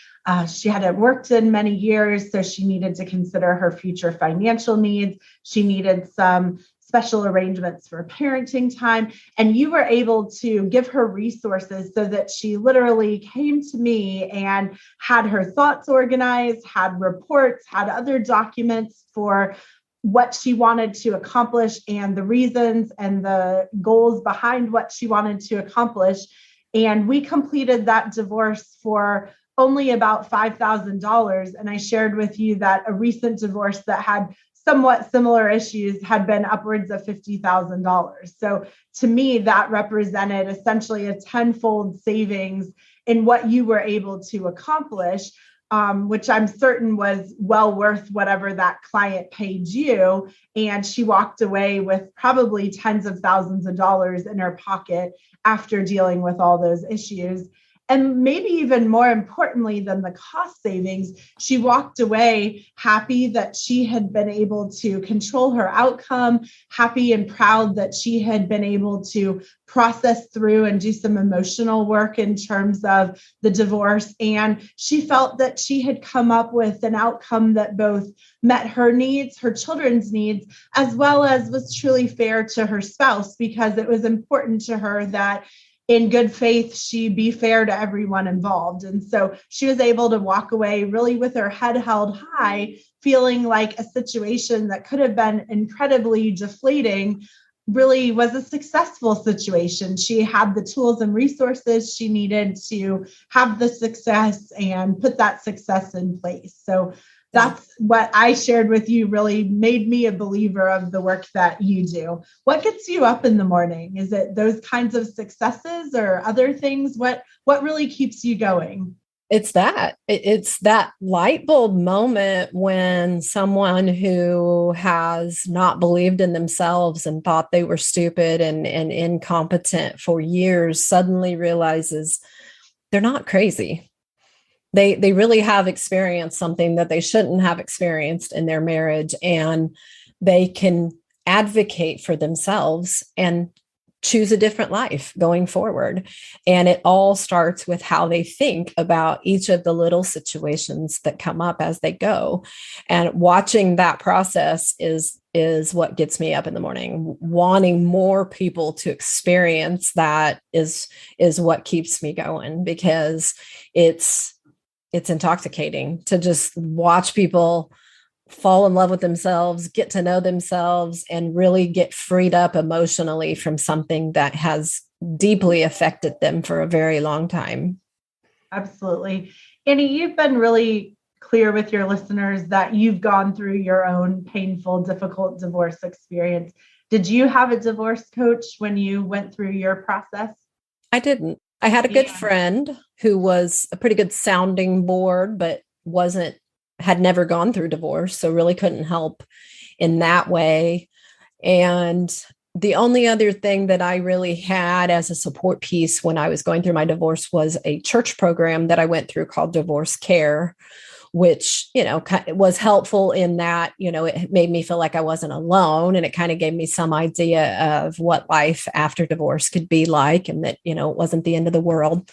She hadn't worked in many years, so she needed to consider her future financial needs. She needed some special arrangements for parenting time. And you were able to give her resources so that she literally came to me and had her thoughts organized, had reports, had other documents for what she wanted to accomplish and the reasons and the goals behind what she wanted to accomplish. And we completed that divorce for only about $5,000. And I shared with you that a recent divorce that had somewhat similar issues had been upwards of $50,000. So to me, that represented essentially a tenfold savings in what you were able to accomplish, which I'm certain was well worth whatever that client paid you. And she walked away with probably tens of thousands of dollars in her pocket after dealing with all those issues. And maybe even more importantly than the cost savings, she walked away happy that she had been able to control her outcome, happy and proud that she had been able to process through and do some emotional work in terms of the divorce. And she felt that she had come up with an outcome that both met her needs, her children's needs, as well as was truly fair to her spouse, because it was important to her that in good faith, she be fair to everyone involved. And so she was able to walk away really with her head held high, feeling like a situation that could have been incredibly deflating really was a successful situation. She had the tools and resources she needed to have the success and put that success in place. So that's what I shared with you really made me a believer of the work that you do. What gets you up in the morning? Is it those kinds of successes or other things? What really keeps you going? It's that. It's that light bulb moment when someone who has not believed in themselves and thought they were stupid and incompetent for years suddenly realizes they're not crazy. They really have experienced something that they shouldn't have experienced in their marriage, and they can advocate for themselves and choose a different life going forward. And it all starts with how they think about each of the little situations that come up as they go. And watching that process is what gets me up in the morning. Wanting more people to experience that is what keeps me going, because it's intoxicating to just watch people fall in love with themselves, get to know themselves, and really get freed up emotionally from something that has deeply affected them for a very long time. Absolutely. Annie, you've been really clear with your listeners that you've gone through your own painful, difficult divorce experience. Did you have a divorce coach when you went through your process? I didn't. I had a good Yeah. friend who was a pretty good sounding board, but had never gone through divorce, so really couldn't help in that way. And the only other thing that I really had as a support piece when I was going through my divorce was a church program that I went through called Divorce Care, which, was helpful in that, it made me feel like I wasn't alone. And it kind of gave me some idea of what life after divorce could be like, and that, it wasn't the end of the world.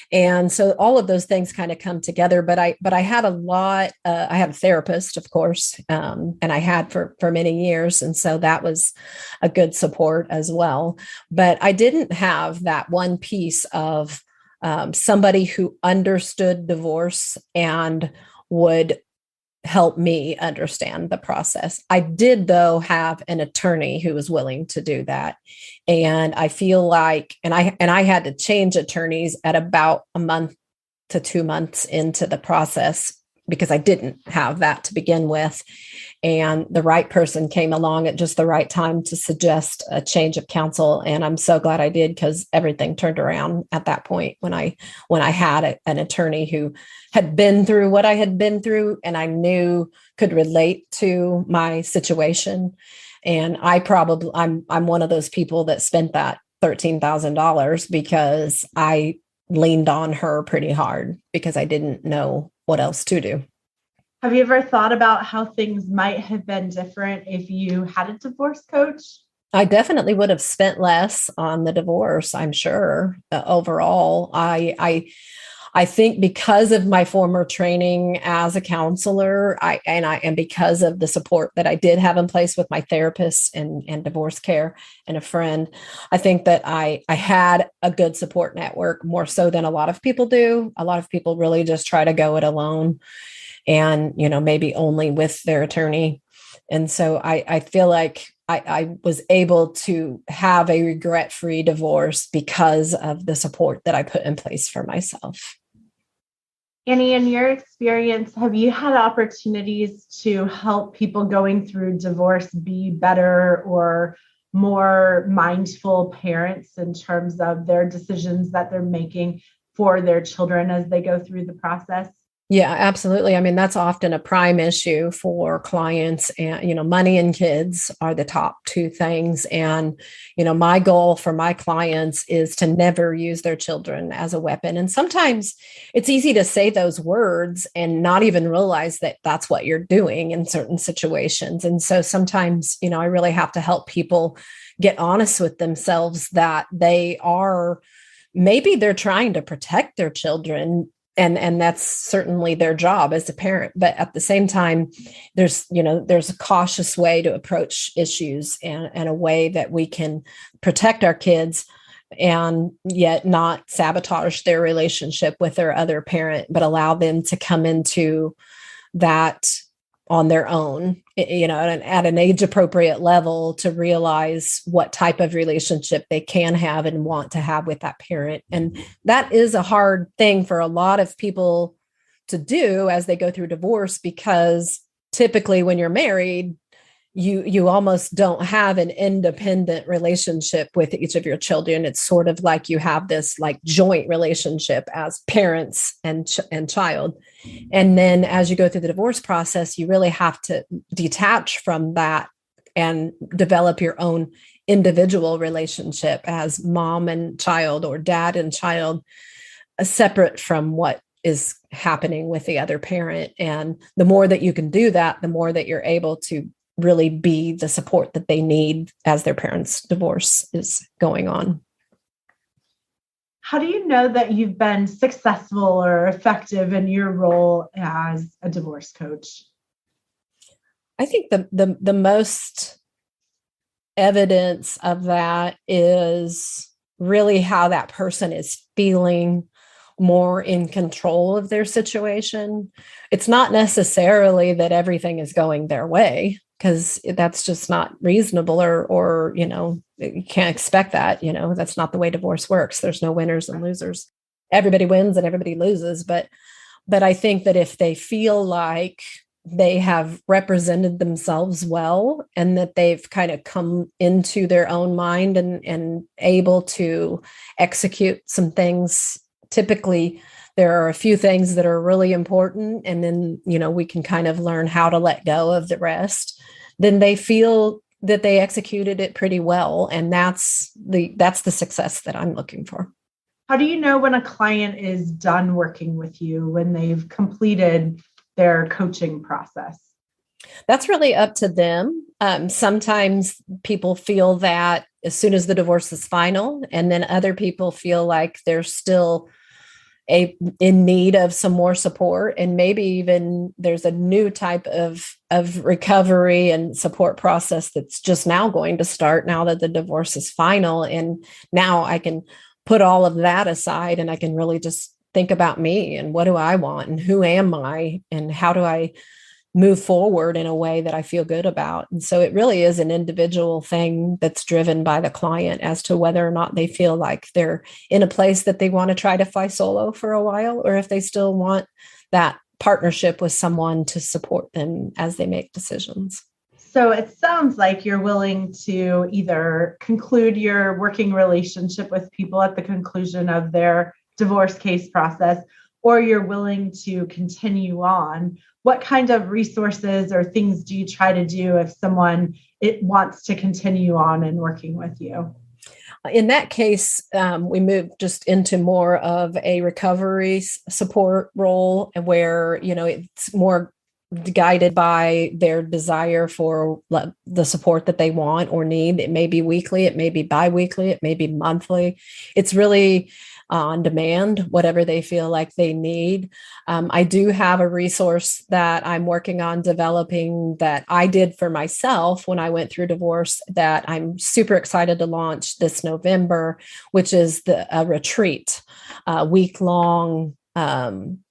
And so all of those things kind of come together. But I had I had a therapist, of course, and I had for many years. And so that was a good support as well. But I didn't have that one piece of somebody who understood divorce and would help me understand the process. I did, though, have an attorney who was willing to do that. And I feel like, and I had to change attorneys at about a month to 2 months into the process because I didn't have that to begin with. And the right person came along at just the right time to suggest a change of counsel. And I'm so glad I did, because everything turned around at that point when I had an attorney who had been through what I had been through and I knew could relate to my situation. And I'm one of those people that spent that $13,000 because I leaned on her pretty hard because I didn't know what else to do. Have you ever thought about how things might have been different if you had a divorce coach? I definitely would have spent less on the divorce, I'm sure. Overall, I think because of my former training as a counselor, and because of the support that I did have in place with my therapist and divorce care and a friend, I think that I had a good support network, more so than a lot of people do. A lot of people really just try to go it alone, and maybe only with their attorney. And so I feel like I was able to have a regret-free divorce because of the support that I put in place for myself. Annie, in your experience, have you had opportunities to help people going through divorce be better or more mindful parents in terms of their decisions that they're making for their children as they go through the process? Yeah, absolutely. I mean, that's often a prime issue for clients, and, money and kids are the top two things. And, my goal for my clients is to never use their children as a weapon. And sometimes it's easy to say those words and not even realize that that's what you're doing in certain situations. And so sometimes, I really have to help people get honest with themselves that maybe they're trying to protect their children. And that's certainly their job as a parent. But at the same time, there's a cautious way to approach issues and a way that we can protect our kids and yet not sabotage their relationship with their other parent, but allow them to come into that on their own, at an age appropriate level, to realize what type of relationship they can have and want to have with that parent. And that is a hard thing for a lot of people to do as they go through divorce, because typically when you're married, you almost don't have an independent relationship with each of your children. It's sort of like you have this like joint relationship as parents and child. And then as you go through the divorce process, you really have to detach from that and develop your own individual relationship as mom and child or dad and child, separate from what is happening with the other parent. And the more that you can do that, the more that you're able to really be the support that they need as their parents' divorce is going on. How do you know that you've been successful or effective in your role as a divorce coach? I think the most evidence of that is really how that person is feeling more in control of their situation. It's not necessarily that everything is going their way, because that's just not reasonable, or you can't expect that. That's not the way divorce works. There's no winners and losers. Everybody wins and everybody loses. But But I think that if they feel like they have represented themselves well and that they've kind of come into their own mind and able to execute some things, typically there are a few things that are really important, and then we can kind of learn how to let go of the rest. Then they feel that they executed it pretty well, and that's the success that I'm looking for. How do you know when a client is done working with you, when they've completed their coaching process? That's really up to them. Sometimes people feel that as soon as the divorce is final, and then other people feel like they're still in need of some more support, and maybe even there's a new type of recovery and support process that's just now going to start now that the divorce is final. And now I can put all of that aside and I can really just think about me and what do I want and who am I and how do I move forward in a way that I feel good about. And so it really is an individual thing that's driven by the client as to whether or not they feel like they're in a place that they want to try to fly solo for a while, or if they still want that partnership with someone to support them as they make decisions. So it sounds like you're willing to either conclude your working relationship with people at the conclusion of their divorce case process, or you're willing to continue on. What kind of resources or things do you try to do if someone wants to continue on and working with you? In that case, we moved just into more of a recovery support role where, it's more guided by their desire for the support that they want or need. It may be weekly, it may be biweekly, it may be monthly. It's really on demand, whatever they feel like they need. I do have a resource that I'm working on developing that I did for myself when I went through divorce that I'm super excited to launch this November, which is a retreat, a week-long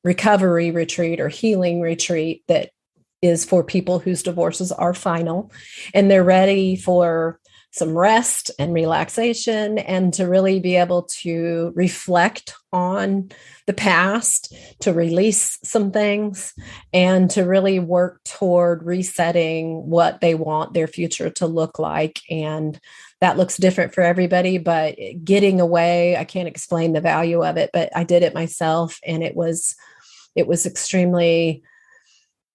recovery retreat or healing retreat that is for people whose divorces are final and they're ready for some rest and relaxation and to really be able to reflect on the past, to release some things, and to really work toward resetting what they want their future to look like. And that looks different for everybody, but getting away, I can't explain the value of it, but I did it myself, and it was extremely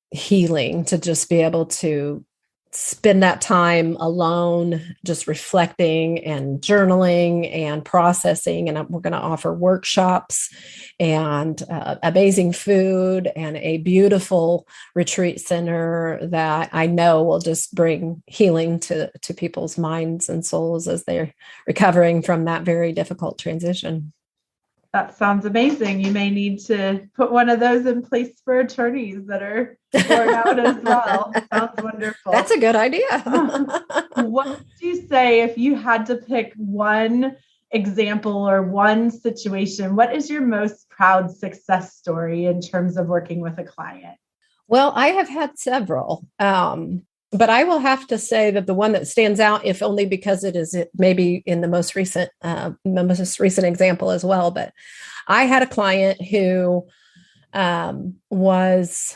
healing to just be able to spend that time alone, just reflecting and journaling and processing. And we're going to offer workshops and amazing food and a beautiful retreat center that I know will just bring healing to people's minds and souls as they're recovering from that very difficult transition. That sounds amazing. You may need to put one of those in place for attorneys that are poured out as well. Sounds wonderful. That's a good idea. What would you say if you had to pick one example or one situation? What is your most proud success story in terms of working with a client? Well, I have had several. But I will have to say that the one that stands out, if only because it is maybe in the most recent example as well. But I had a client who was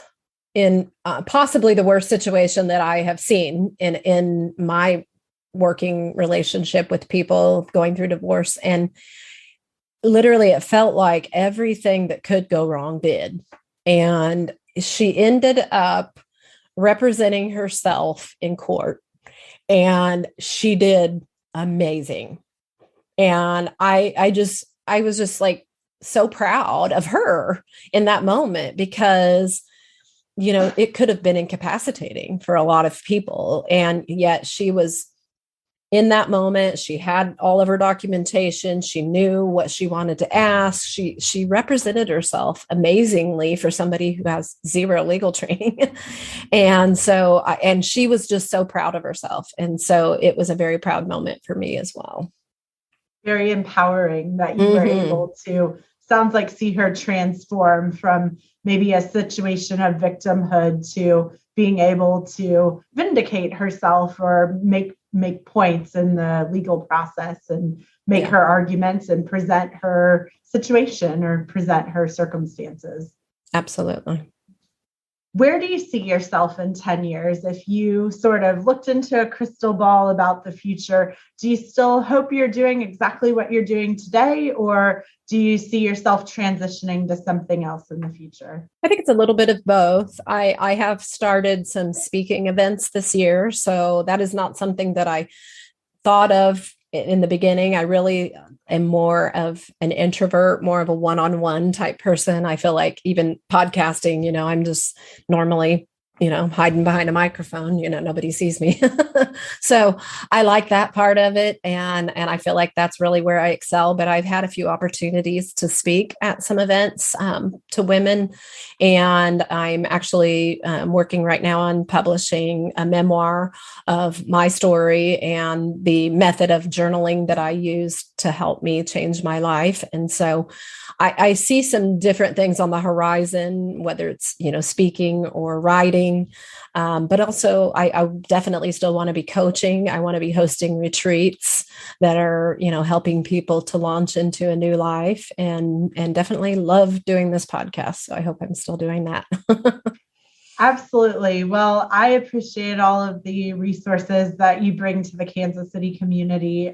in possibly the worst situation that I have seen in my working relationship with people going through divorce. And literally, it felt like everything that could go wrong did. And she ended up representing herself in court, and she did amazing. And I was just like so proud of her in that moment because, it could have been incapacitating for a lot of people. And yet she was in that moment. She had all of her documentation. She knew what she wanted to ask. She represented herself amazingly for somebody who has zero legal training. And so, and she was just so proud of herself. And so it was a very proud moment for me as well. Very empowering that you were able to, sounds like, see her transform from maybe a situation of victimhood to being able to vindicate herself or make points in the legal process and make her arguments and present her situation or present her circumstances. Absolutely. Where do you see yourself in 10 years? If you sort of looked into a crystal ball about the future, do you still hope you're doing exactly what you're doing today, or do you see yourself transitioning to something else in the future? I think it's a little bit of both. I have started some speaking events this year, so that is not something that I thought of in the beginning. I really am more of an introvert, more of a one-on-one type person. I feel like even podcasting, I'm just normally, hiding behind a microphone, nobody sees me. So I like that part of it. And I feel like that's really where I excel. But I've had a few opportunities to speak at some events to women. And I'm actually working right now on publishing a memoir of my story and the method of journaling that I used to help me change my life. And so I see some different things on the horizon, whether it's, speaking or writing. But also I definitely still want to be coaching. I want to be hosting retreats that are, helping people to launch into a new life, and definitely love doing this podcast. So I hope I'm still doing that. Absolutely. Well, I appreciate all of the resources that you bring to the Kansas City community.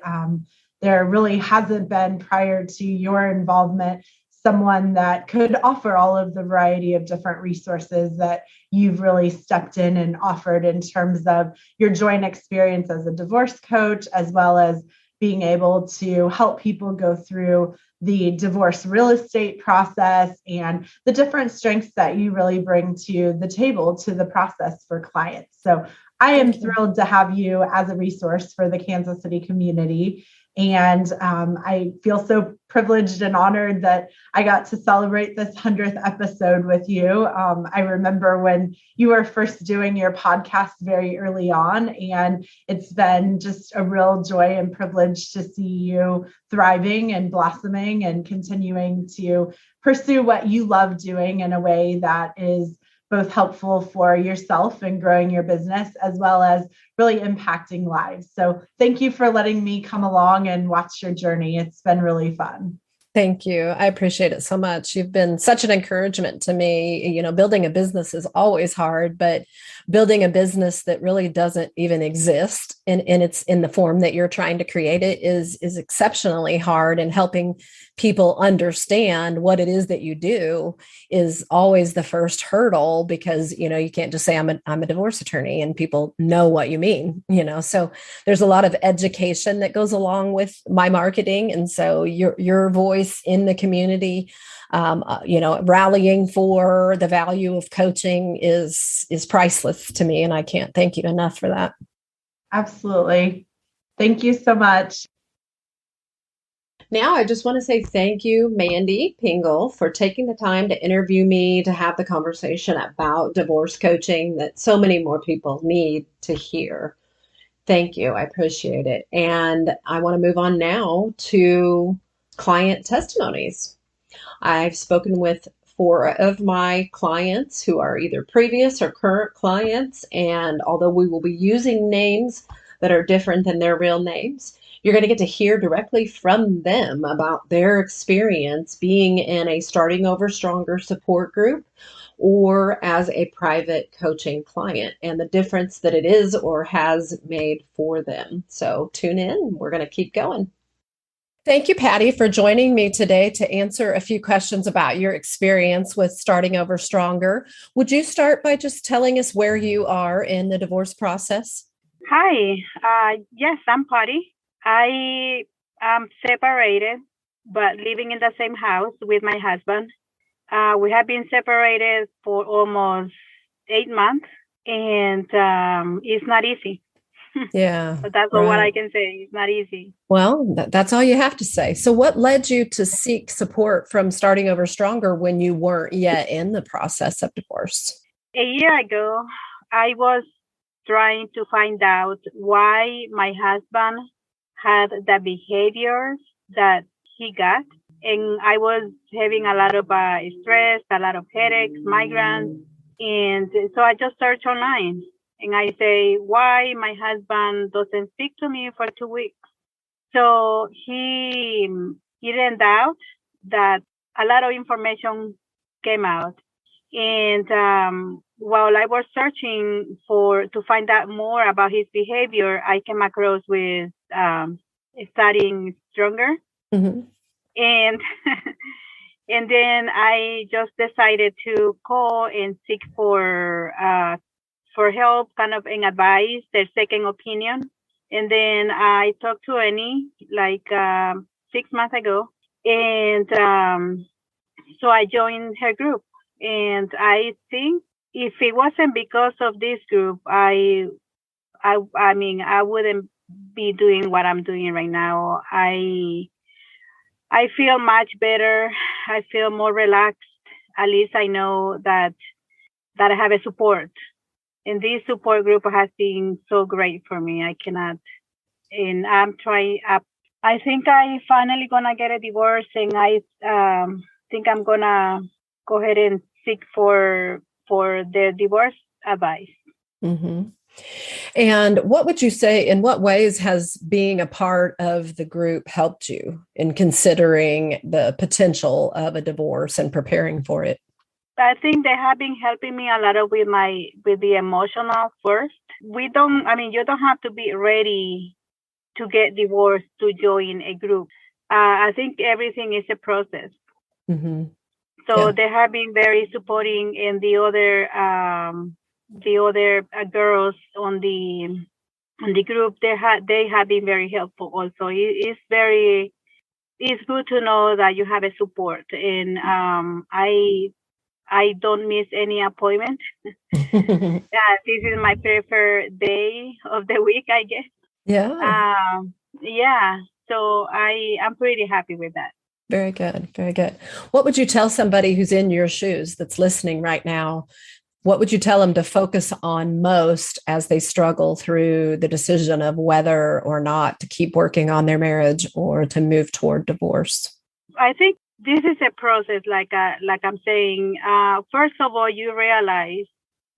There really hasn't been, prior to your involvement, someone that could offer all of the variety of different resources that you've really stepped in and offered, in terms of your joint experience as a divorce coach, as well as being able to help people go through the divorce real estate process and the different strengths that you really bring to the table, to the process for clients. So I am thrilled to have you as a resource for the Kansas City community. And I feel so privileged and honored that I got to celebrate this 100th episode with you. I remember when you were first doing your podcast very early on, and it's been just a real joy and privilege to see you thriving and blossoming and continuing to pursue what you love doing in a way that is both helpful for yourself and growing your business, as well as really impacting lives. So thank you for letting me come along and watch your journey. It's been really fun. Thank you. I appreciate it so much. You've been such an encouragement to me. Building a business is always hard, but building a business that really doesn't even exist and it's in the form that you're trying to create it is exceptionally hard. And helping people understand what it is that you do is always the first hurdle, because, you can't just say I'm a divorce attorney and people know what you mean, so there's a lot of education that goes along with my marketing. And so your voice in the community, rallying for the value of coaching is priceless to me. And I can't thank you enough for that. Absolutely. Thank you so much. Now, I just want to say thank you, Mandy Pingle, for taking the time to interview me, to have the conversation about divorce coaching that so many more people need to hear. Thank you. I appreciate it. And I want to move on now to client testimonies. I've spoken with 4 of my clients who are either previous or current clients. And although we will be using names that are different than their real names, you're going to get to hear directly from them about their experience being in a Starting Over Stronger support group or as a private coaching client, and the difference that it is or has made for them. So tune in. We're going to keep going. Thank you, Patty, for joining me today to answer a few questions about your experience with Starting Over Stronger. Would you start by just telling us where you are in the divorce process? Hi. Yes, I'm Patty. I am separated, but living in the same house with my husband. We have been separated for almost 8 months, and it's not easy. Yeah. But that's all what I can say. It's not easy. Well, that's all you have to say. So what led you to seek support from Starting Over Stronger when you weren't yet in the process of divorce? A year ago, I was trying to find out why my husband had the behaviors that he got. And I was having a lot of stress, a lot of headaches, migraines. And so I just searched online and I say, why my husband doesn't speak to me for 2 weeks? So it ended out that a lot of information came out. And while I was searching to find out more about his behavior, I came across with Starting Stronger. Mm-hmm. And and then I just decided to call and seek for help, kind of an advice, their second opinion. And then I talked to Annie like 6 months ago, and so I joined her group. And I think if it wasn't because of this group, I mean, I wouldn't be doing what I'm doing right now. I feel much better. I feel more relaxed. At least I know that I have a support. And this support group has been so great for me. I cannot, and I'm trying. I think I finally gonna get a divorce, and I think I'm gonna go ahead and seek for the divorce advice. Mm-hmm. And what would you say, in what ways has being a part of the group helped you in considering the potential of a divorce and preparing for it? I think they have been helping me a lot with the emotional first. You don't have to be ready to get divorced to join a group. I think everything is a process. Mm-hmm. So Yeah. they have been very supporting, and the other girls on the group, they have been very helpful also. It's good to know that you have a support, and I don't miss any appointment. This is my preferred day of the week, I guess. Yeah. Yeah. So I'm pretty happy with that. Very good. Very good. What would you tell somebody who's in your shoes that's listening right now? What would you tell them to focus on most as they struggle through the decision of whether or not to keep working on their marriage or to move toward divorce? I think this is a process, like I'm saying. First of all, you realize,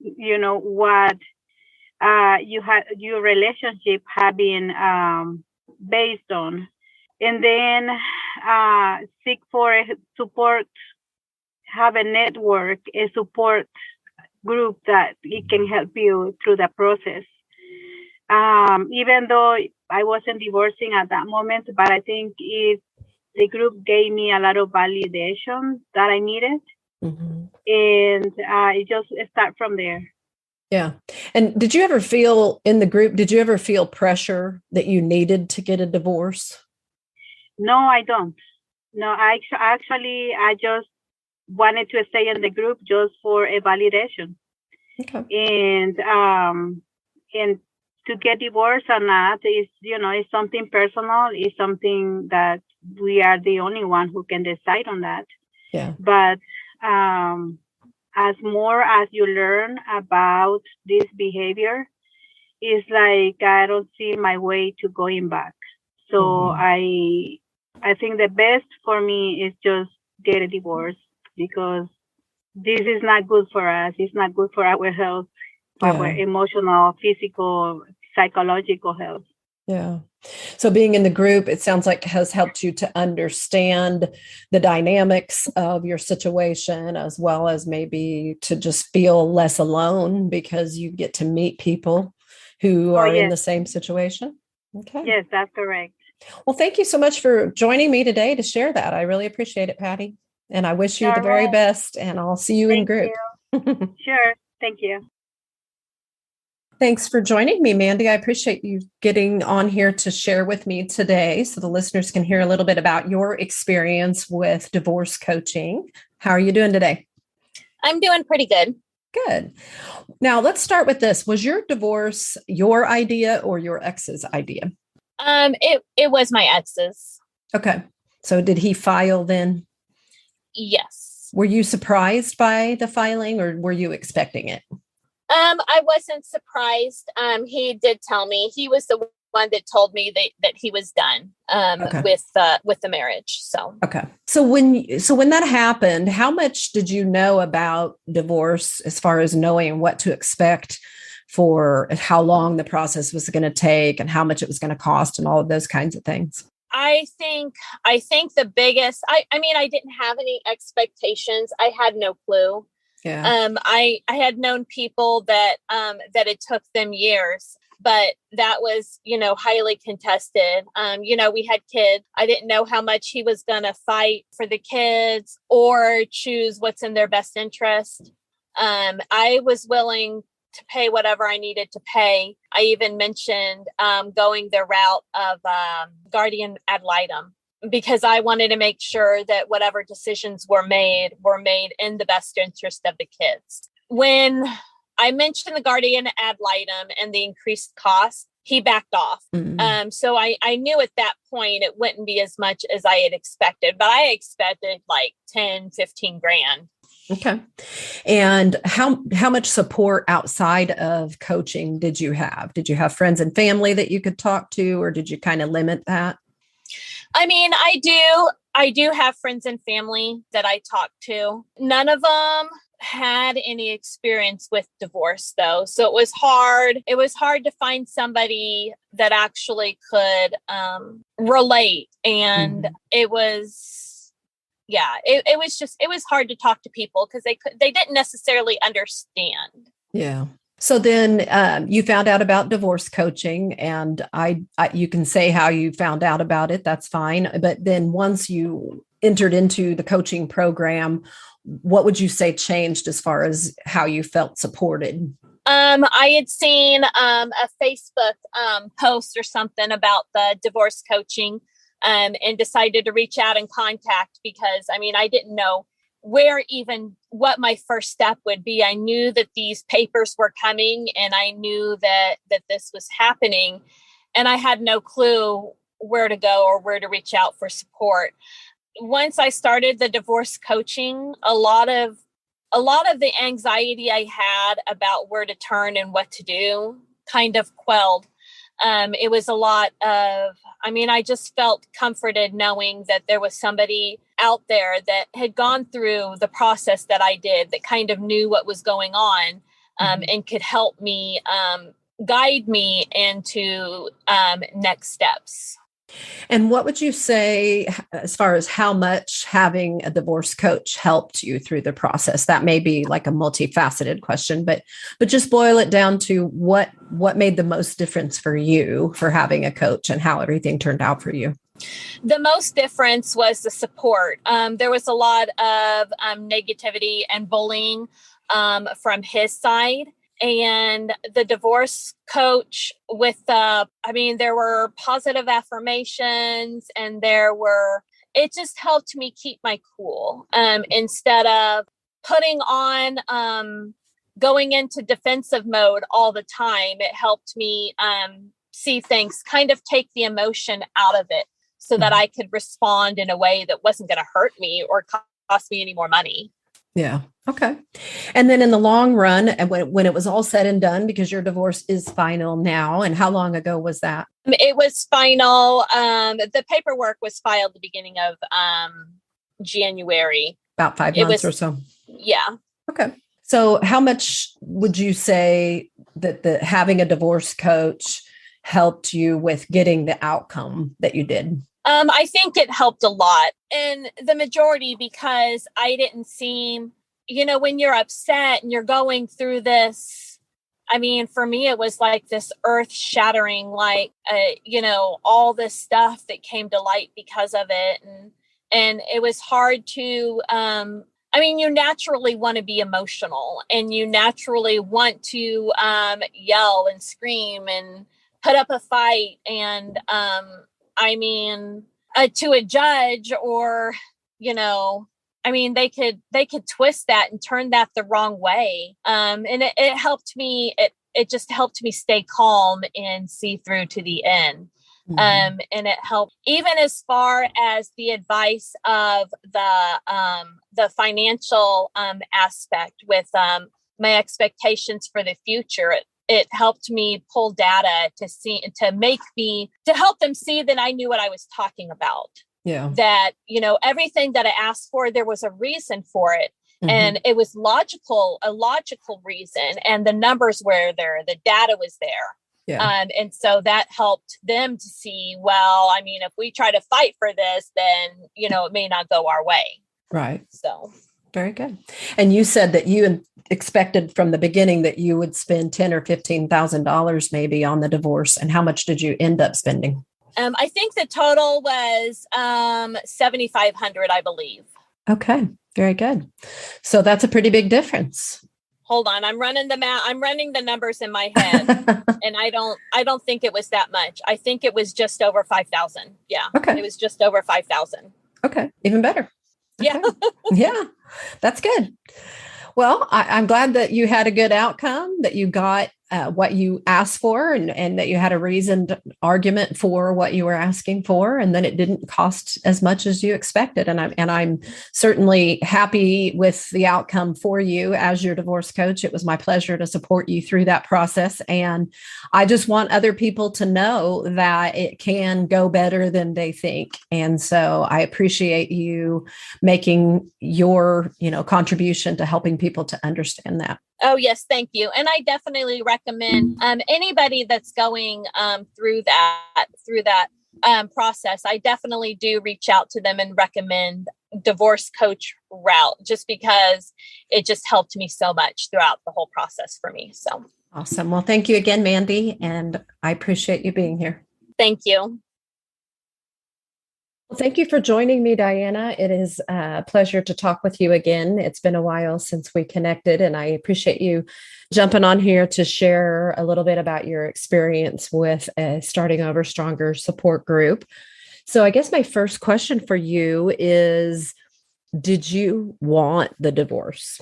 what your relationship have been based on, and then seek for a support, have a network, a support group that it can help you through the process. Even though I wasn't divorcing at that moment, but I think the group gave me a lot of validation that I needed. Mm-hmm. And it just start from there. Yeah. And did you ever feel in the group, did you ever feel pressure that you needed to get a divorce? No, I don't. No, I just wanted to stay in the group just for a validation. Okay. And to get divorced or not is, it's something personal. It's something that we are the only one who can decide on that. Yeah. But as more as you learn about this behavior, it's like I don't see my way to going back. So mm-hmm. I think the best for me is just get a divorce, because this is not good for us. It's not good for our health, for our emotional, physical, psychological health. Yeah. So being in the group, it sounds like has helped you to understand the dynamics of your situation, as well as maybe to just feel less alone because you get to meet people who are in the same situation. Okay. Yes, that's correct. Well, thank you so much for joining me today to share that. I really appreciate it, Patty. And I wish you the very best, and I'll see you in group. Sure. Thank you. Thanks for joining me, Mandy. I appreciate you getting on here to share with me today so the listeners can hear a little bit about your experience with divorce coaching. How are you doing today? I'm doing pretty good. Good. Now, let's start with this. Was your divorce your idea or your ex's idea? It was my ex's. Okay. So did he file then? Yes. Were you surprised by the filing, or were you expecting it? I wasn't surprised. He did tell me. He was the one that told me that he was done with the marriage. So okay. So when that happened, how much did you know about divorce as far as knowing what to expect for how long the process was going to take and how much it was going to cost and all of those kinds of things? I think the biggest, I mean, I didn't have any expectations. I had no clue. I had known people that it took them years, but that was, highly contested. We had kids. I didn't know how much he was going to fight for the kids or choose what's in their best interest. I was willing to pay whatever I needed to pay. I even mentioned going the route of guardian ad litem, because I wanted to make sure that whatever decisions were made in the best interest of the kids. When I mentioned the guardian ad litem and the increased cost, he backed off. Mm-hmm. So I knew at that point it wouldn't be as much as I had expected, but I expected like 10, 15 grand. Okay. And how much support outside of coaching did you have? Did you have friends and family that you could talk to, or did you kind of limit that? I mean, I do have friends and family that I talk to. None of them had any experience with divorce, though. So it was hard. It was hard to find somebody that actually could relate. And it was, it was hard to talk to people because they didn't necessarily understand. Yeah. So then you found out about divorce coaching, and you can say how you found out about it. That's fine. But then once you entered into the coaching program, what would you say changed as far as how you felt supported? I had seen a Facebook post or something about the divorce coaching and decided to reach out and contact, because I didn't know what my first step would be. I knew that these papers were coming, and I knew that this was happening, and I had no clue where to go or where to reach out for support. Once I started the divorce coaching, a lot of the anxiety I had about where to turn and what to do kind of quelled. It was a lot of, I just felt comforted knowing that there was somebody out there that had gone through the process that I did, that kind of knew what was going on, and could help me, guide me into next steps. And what would you say as far as how much having a divorce coach helped you through the process? That may be like a multifaceted question, but just boil it down to what made the most difference for you for having a coach and how everything turned out for you. The most difference was the support. There was a lot of negativity and bullying from his side. And the divorce coach there were positive affirmations, and it just helped me keep my cool, instead of putting on, going into defensive mode all the time. It helped me see things, kind of take the emotion out of it so that I could respond in a way that wasn't going to hurt me or cost me any more money. Yeah. Okay. And then in the long run, and when it was all said and done, because your divorce is final now, and how long ago was that? It was final. The paperwork was filed the beginning of January. About 5 months or so. Yeah. Okay. So how much would you say that having a divorce coach helped you with getting the outcome that you did? I think it helped a lot, and the majority, because I didn't seem, when you're upset and you're going through this, for me, it was like this earth shattering, like, all this stuff that came to light because of it. And it was hard to, you naturally want to be emotional, and you naturally want to yell and scream and put up a fight. And, to a judge, or, they could twist that and turn that the wrong way. And it helped me, it just helped me stay calm and see through to the end. And it helped even as far as the advice of the financial aspect with my expectations for the future. It helped me pull data to help them see that I knew what I was talking about. Yeah. That, everything that I asked for, there was a reason for it. And it was a logical reason. And the numbers were there, the data was there. Yeah. And so that helped them to see, if we try to fight for this, then, it may not go our way. Right. So. Very good. And you said that you expected from the beginning that you would spend $10,000 or $15,000 maybe on the divorce. And how much did you end up spending? I think the total was $7,500, I believe. Okay, very good. So that's a pretty big difference. Hold on, I'm running the math. I'm running the numbers in my head, and I don't think it was that much. I think it was just over 5,000. Yeah, okay, it was just over 5,000. Okay, even better. Okay. Yeah, yeah, that's good. Well, I'm glad that you had a good outcome, that you got what you asked for, and that you had a reasoned argument for what you were asking for, and that it didn't cost as much as you expected. And I'm certainly happy with the outcome for you as your divorce coach. It was my pleasure to support you through that process. And I just want other people to know that it can go better than they think. And so I appreciate you making your, contribution to helping people to understand that. Oh, yes. Thank you. And I definitely recommend anybody that's going through that process. I definitely do reach out to them and recommend divorce coach route, just because it just helped me so much throughout the whole process for me. So awesome. Well, thank you again, Mandy. And I appreciate you being here. Thank you. Well, thank you for joining me, Diana. It is a pleasure to talk with you again. It's been a while since we connected, and I appreciate you jumping on here to share a little bit about your experience with a Starting Over Stronger support group. So I guess my first question for you is, did you want the divorce?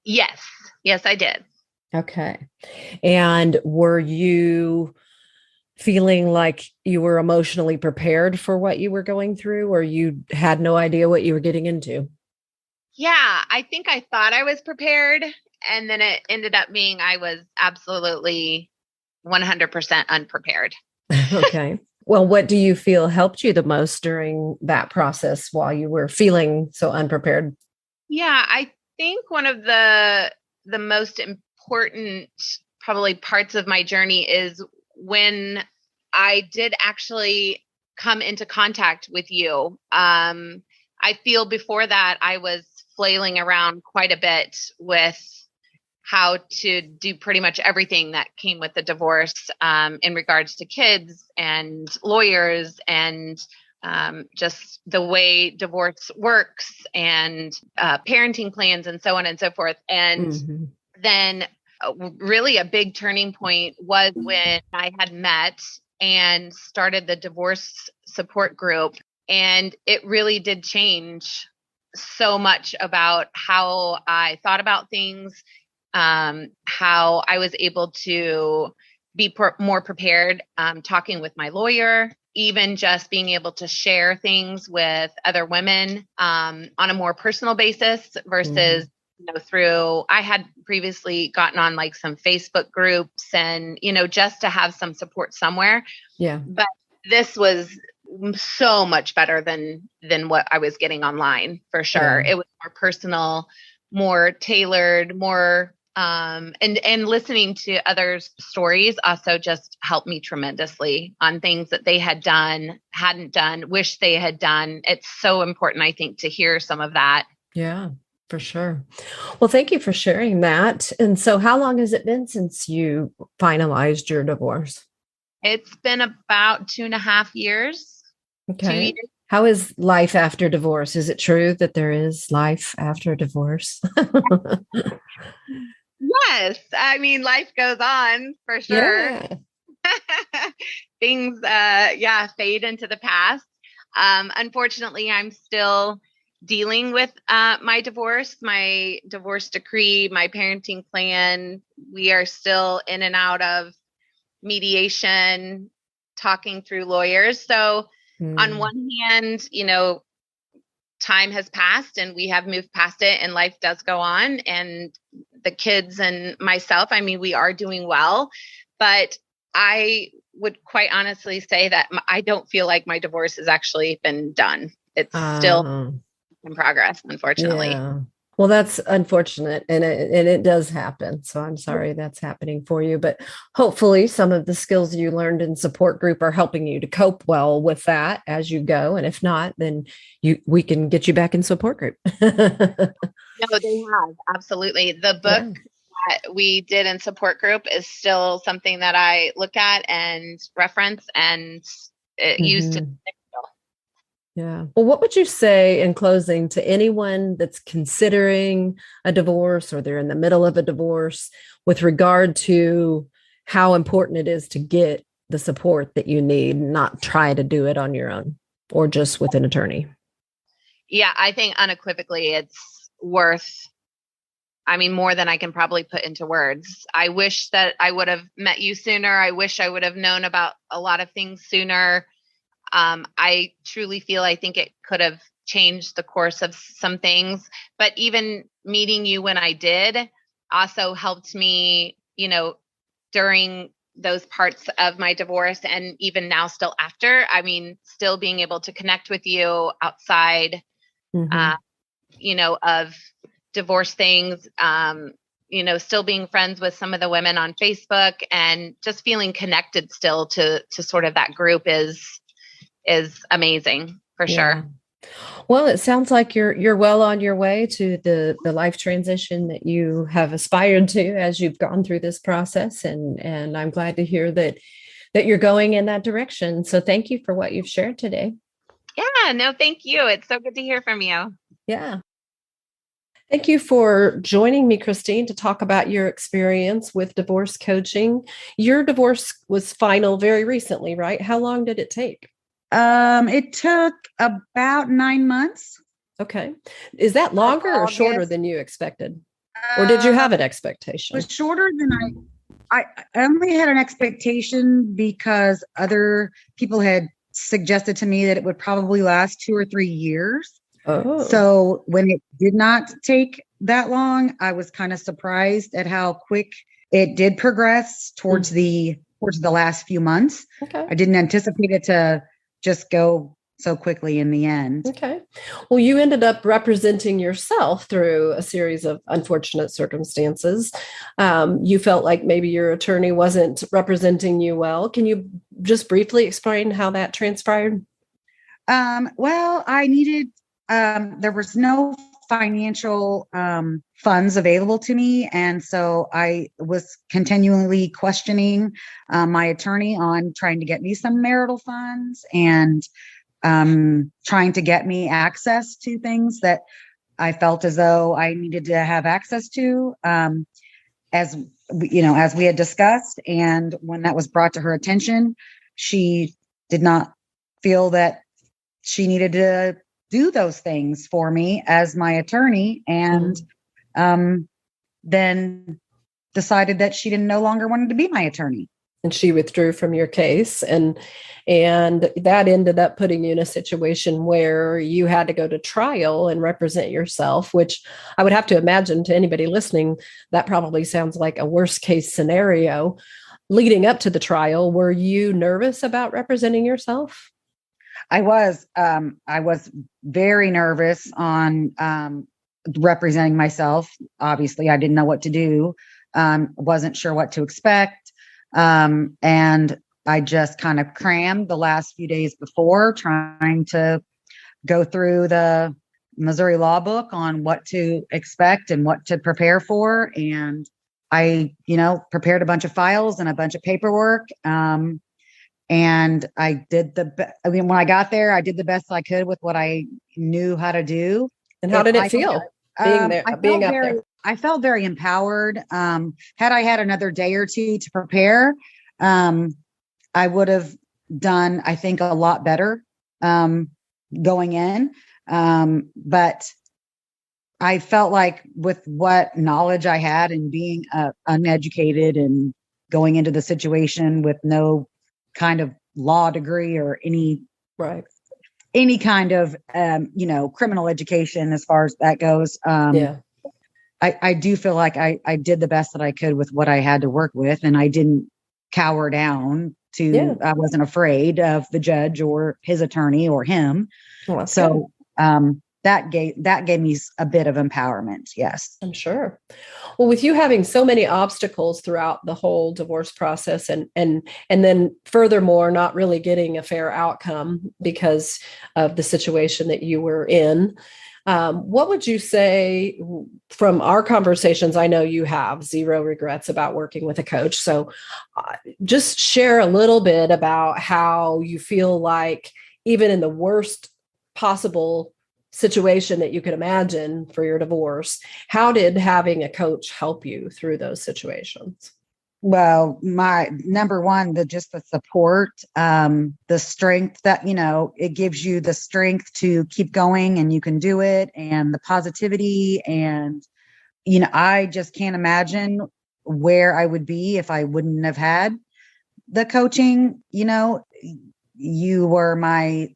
Yes. Yes, I did. Okay. And were you feeling like you were emotionally prepared for what you were going through, or you had no idea what you were getting into? Yeah, I think I thought I was prepared. And then it ended up being I was absolutely 100% unprepared. Okay. Well, what do you feel helped you the most during that process while you were feeling so unprepared? Yeah, I think one of the most important probably parts of my journey is when I did actually come into contact with you. I feel before that I was flailing around quite a bit with how to do pretty much everything that came with the divorce in regards to kids and lawyers and just the way divorce works and parenting plans and so on and so forth. And then really a big turning point was when I had met and started the divorce support group. And it really did change so much about how I thought about things, how I was able to be more prepared, talking with my lawyer, even just being able to share things with other women on a more personal basis versus through, I had previously gotten on like some Facebook groups and, just to have some support somewhere. Yeah. But this was so much better than what I was getting online, for sure. Yeah. It was more personal, more tailored, more, and listening to others' stories also just helped me tremendously on things that they had done, hadn't done, wish they had done. It's so important, I think, to hear some of that. Yeah. For sure. Well, thank you for sharing that. And so how long has it been since you finalized your divorce? It's been about 2.5 years. Okay. 2 years. How is life after divorce? Is it true that there is life after divorce? Yes. I mean, life goes on for sure. Yeah. Things, fade into the past. Unfortunately, I'm still dealing with my divorce decree, my parenting plan. We are still in and out of mediation, talking through lawyers. So on one hand, time has passed and we have moved past it and life does go on. And the kids and myself, I mean, we are doing well, but I would quite honestly say that I don't feel like my divorce has actually been done. It's still in progress, unfortunately. Yeah. Well, that's unfortunate, and it does happen. So I'm sorry that's happening for you, but hopefully some of the skills you learned in support group are helping you to cope well with that as you go. And if not, then we can get you back in support group. No, they have. Absolutely. The book that we did in support group is still something that I look at and reference and use to. Yeah. Well, what would you say in closing to anyone that's considering a divorce or they're in the middle of a divorce with regard to how important it is to get the support that you need, not try to do it on your own or just with an attorney? Yeah, I think unequivocally it's worth, more than I can probably put into words. I wish that I would have met you sooner. I wish I would have known about a lot of things sooner. I truly feel I think it could have changed the course of some things, but even meeting you when I did also helped me, during those parts of my divorce and even now still after. Still being able to connect with you outside, of divorce things, still being friends with some of the women on Facebook and just feeling connected still to sort of that group is amazing for sure. Well, it sounds like you're well on your way to the life transition that you have aspired to as you've gone through this process. And I'm glad to hear that you're going in that direction. So thank you for what you've shared today. Yeah, no, thank you. It's so good to hear from you. Yeah. Thank you for joining me, Christine, to talk about your experience with divorce coaching. Your divorce was final very recently, right? How long did it take? It took about 9 months. Okay. Is that longer or shorter than you expected? Or did you have an expectation? It was shorter than I only had an expectation because other people had suggested to me that it would probably last 2 or 3 years. Oh. So when it did not take that long, I was kind of surprised at how quick it did progress towards the last few months. Okay. I didn't anticipate it to just go so quickly in the end. Okay. Well, you ended up representing yourself through a series of unfortunate circumstances. You felt like maybe your attorney wasn't representing you well. Can you just briefly explain how that transpired? Well, I needed, there was no financial funds available to me. And so I was continually questioning my attorney on trying to get me some marital funds and trying to get me access to things that I felt as though I needed to have access to, as we had discussed. And when that was brought to her attention, she did not feel that she needed to do those things for me as my attorney, and then decided that she no longer wanted to be my attorney. And she withdrew from your case, and that ended up putting you in a situation where you had to go to trial and represent yourself, which I would have to imagine to anybody listening, that probably sounds like a worst case scenario. Leading up to the trial, were you nervous about representing yourself? I was very nervous on representing myself. Obviously, I didn't know what to do. Wasn't sure what to expect. And I just kind of crammed the last few days before, trying to go through the Missouri law book on what to expect and what to prepare for. And I, prepared a bunch of files and a bunch of paperwork. And I did when I got there, I did the best I could with what I knew how to do. And how did it feel being there, being up there? I felt very empowered. Had I had another day or two to prepare, I would have done, I think, a lot better going in. But I felt like with what knowledge I had and being uneducated and going into the situation with no kind of law degree or any kind of, criminal education as far as that goes. I do feel like I did the best that I could with what I had to work with, and I didn't cower down I wasn't afraid of the judge or his attorney or him. Well, so that gave me a bit of empowerment. Yes. I'm sure. Well, with you having so many obstacles throughout the whole divorce process and then furthermore, not really getting a fair outcome because of the situation that you were in, what would you say from our conversations? I know you have zero regrets about working with a coach. So just share a little bit about how you feel like even in the worst possible situation that you could imagine for your divorce, how did having a coach help you through those situations? Well, my number one, just the support, the strength that, it gives you the strength to keep going and you can do it, and the positivity. And, I just can't imagine where I would be if I wouldn't have had the coaching. You were my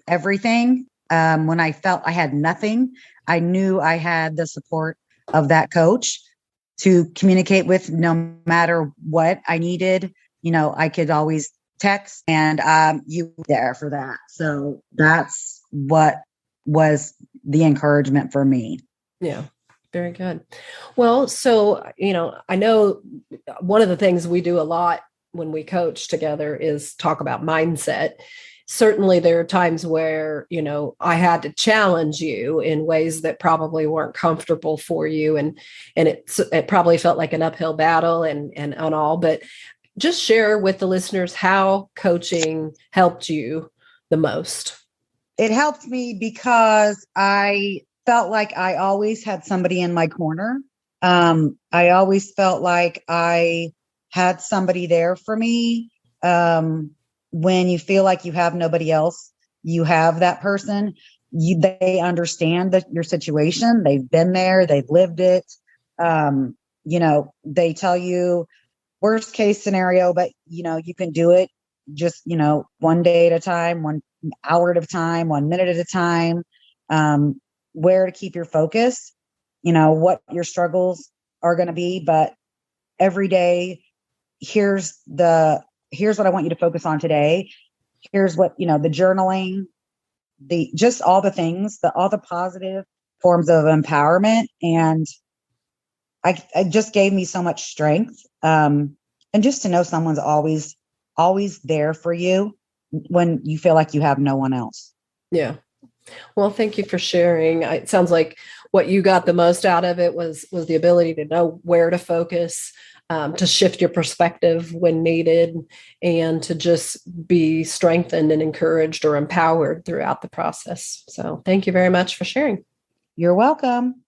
everything. When I felt I had nothing, I knew I had the support of that coach to communicate with no matter what I needed. I could always text, and you were there for that. So that's what was the encouragement for me. Yeah. Very good. Well, so, I know one of the things we do a lot when we coach together is talk about mindset. Certainly there are times where, I had to challenge you in ways that probably weren't comfortable for you. And it probably felt like an uphill battle and all, but just share with the listeners how coaching helped you the most. It helped me because I felt like I always had somebody in my corner. I always felt like I had somebody there for me. When you feel like you have nobody else, you have that person. They understand your situation. They've been there. They've lived it. They tell you worst case scenario, but you can do it just, one day at a time, 1 hour at a time, 1 minute at a time, where to keep your focus, what your struggles are going to be. But every day, here's what I want you to focus on today. Here's what, the journaling, just all the things, all the positive forms of empowerment. And it just gave me so much strength. And just to know someone's always there for you when you feel like you have no one else. Yeah. Well, thank you for sharing. It sounds like what you got the most out of it was the ability to know where to focus, to shift your perspective when needed, and to just be strengthened and encouraged or empowered throughout the process. So thank you very much for sharing. You're welcome.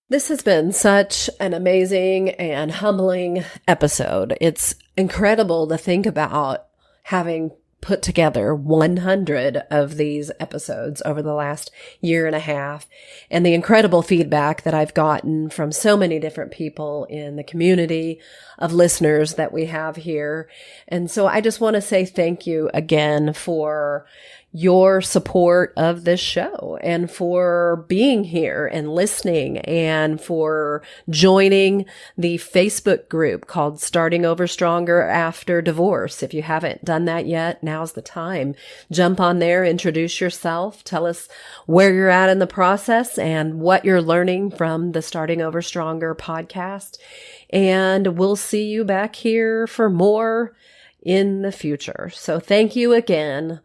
This has been such an amazing and humbling episode. It's incredible to think about having put together 100 of these episodes over the last year and a half, and the incredible feedback that I've gotten from so many different people in the community of listeners that we have here. And so I just want to say thank you again for your support of this show and for being here and listening and for joining the Facebook group called Starting Over Stronger After Divorce. If you haven't done that yet, now's the time. Jump on there, introduce yourself, tell us where you're at in the process and what you're learning from the Starting Over Stronger podcast. And we'll see you back here for more in the future. So thank you again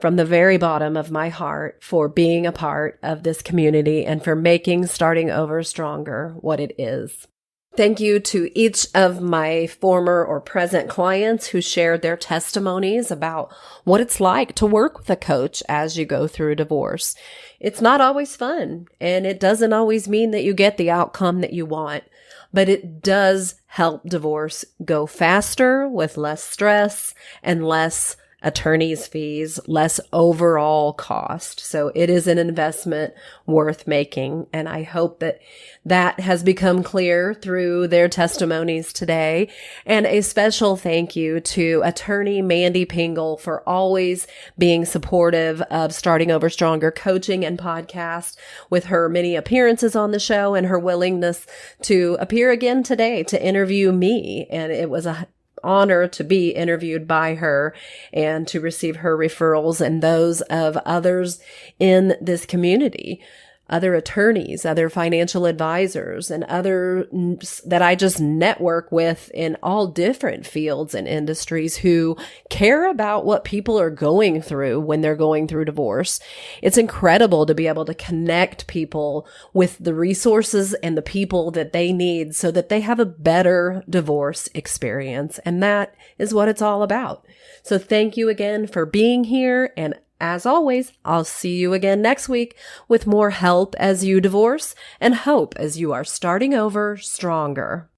from the very bottom of my heart for being a part of this community and for making Starting Over Stronger what it is. Thank you to each of my former or present clients who shared their testimonies about what it's like to work with a coach as you go through divorce. It's not always fun, and it doesn't always mean that you get the outcome that you want, but it does help divorce go faster with less stress and less attorney's fees, less overall cost. So it is an investment worth making. And I hope that that has become clear through their testimonies today. And a special thank you to attorney Mandy Pingle for always being supportive of Starting Over Stronger coaching and podcast, with her many appearances on the show and her willingness to appear again today to interview me. And it was a honor to be interviewed by her and to receive her referrals and those of others in this community, other attorneys, other financial advisors, and other that I just network with in all different fields and industries who care about what people are going through when they're going through divorce. It's incredible to be able to connect people with the resources and the people that they need so that they have a better divorce experience. And that is what it's all about. So thank you again for being here. And as always, I'll see you again next week with more help as you divorce and hope as you are starting over stronger.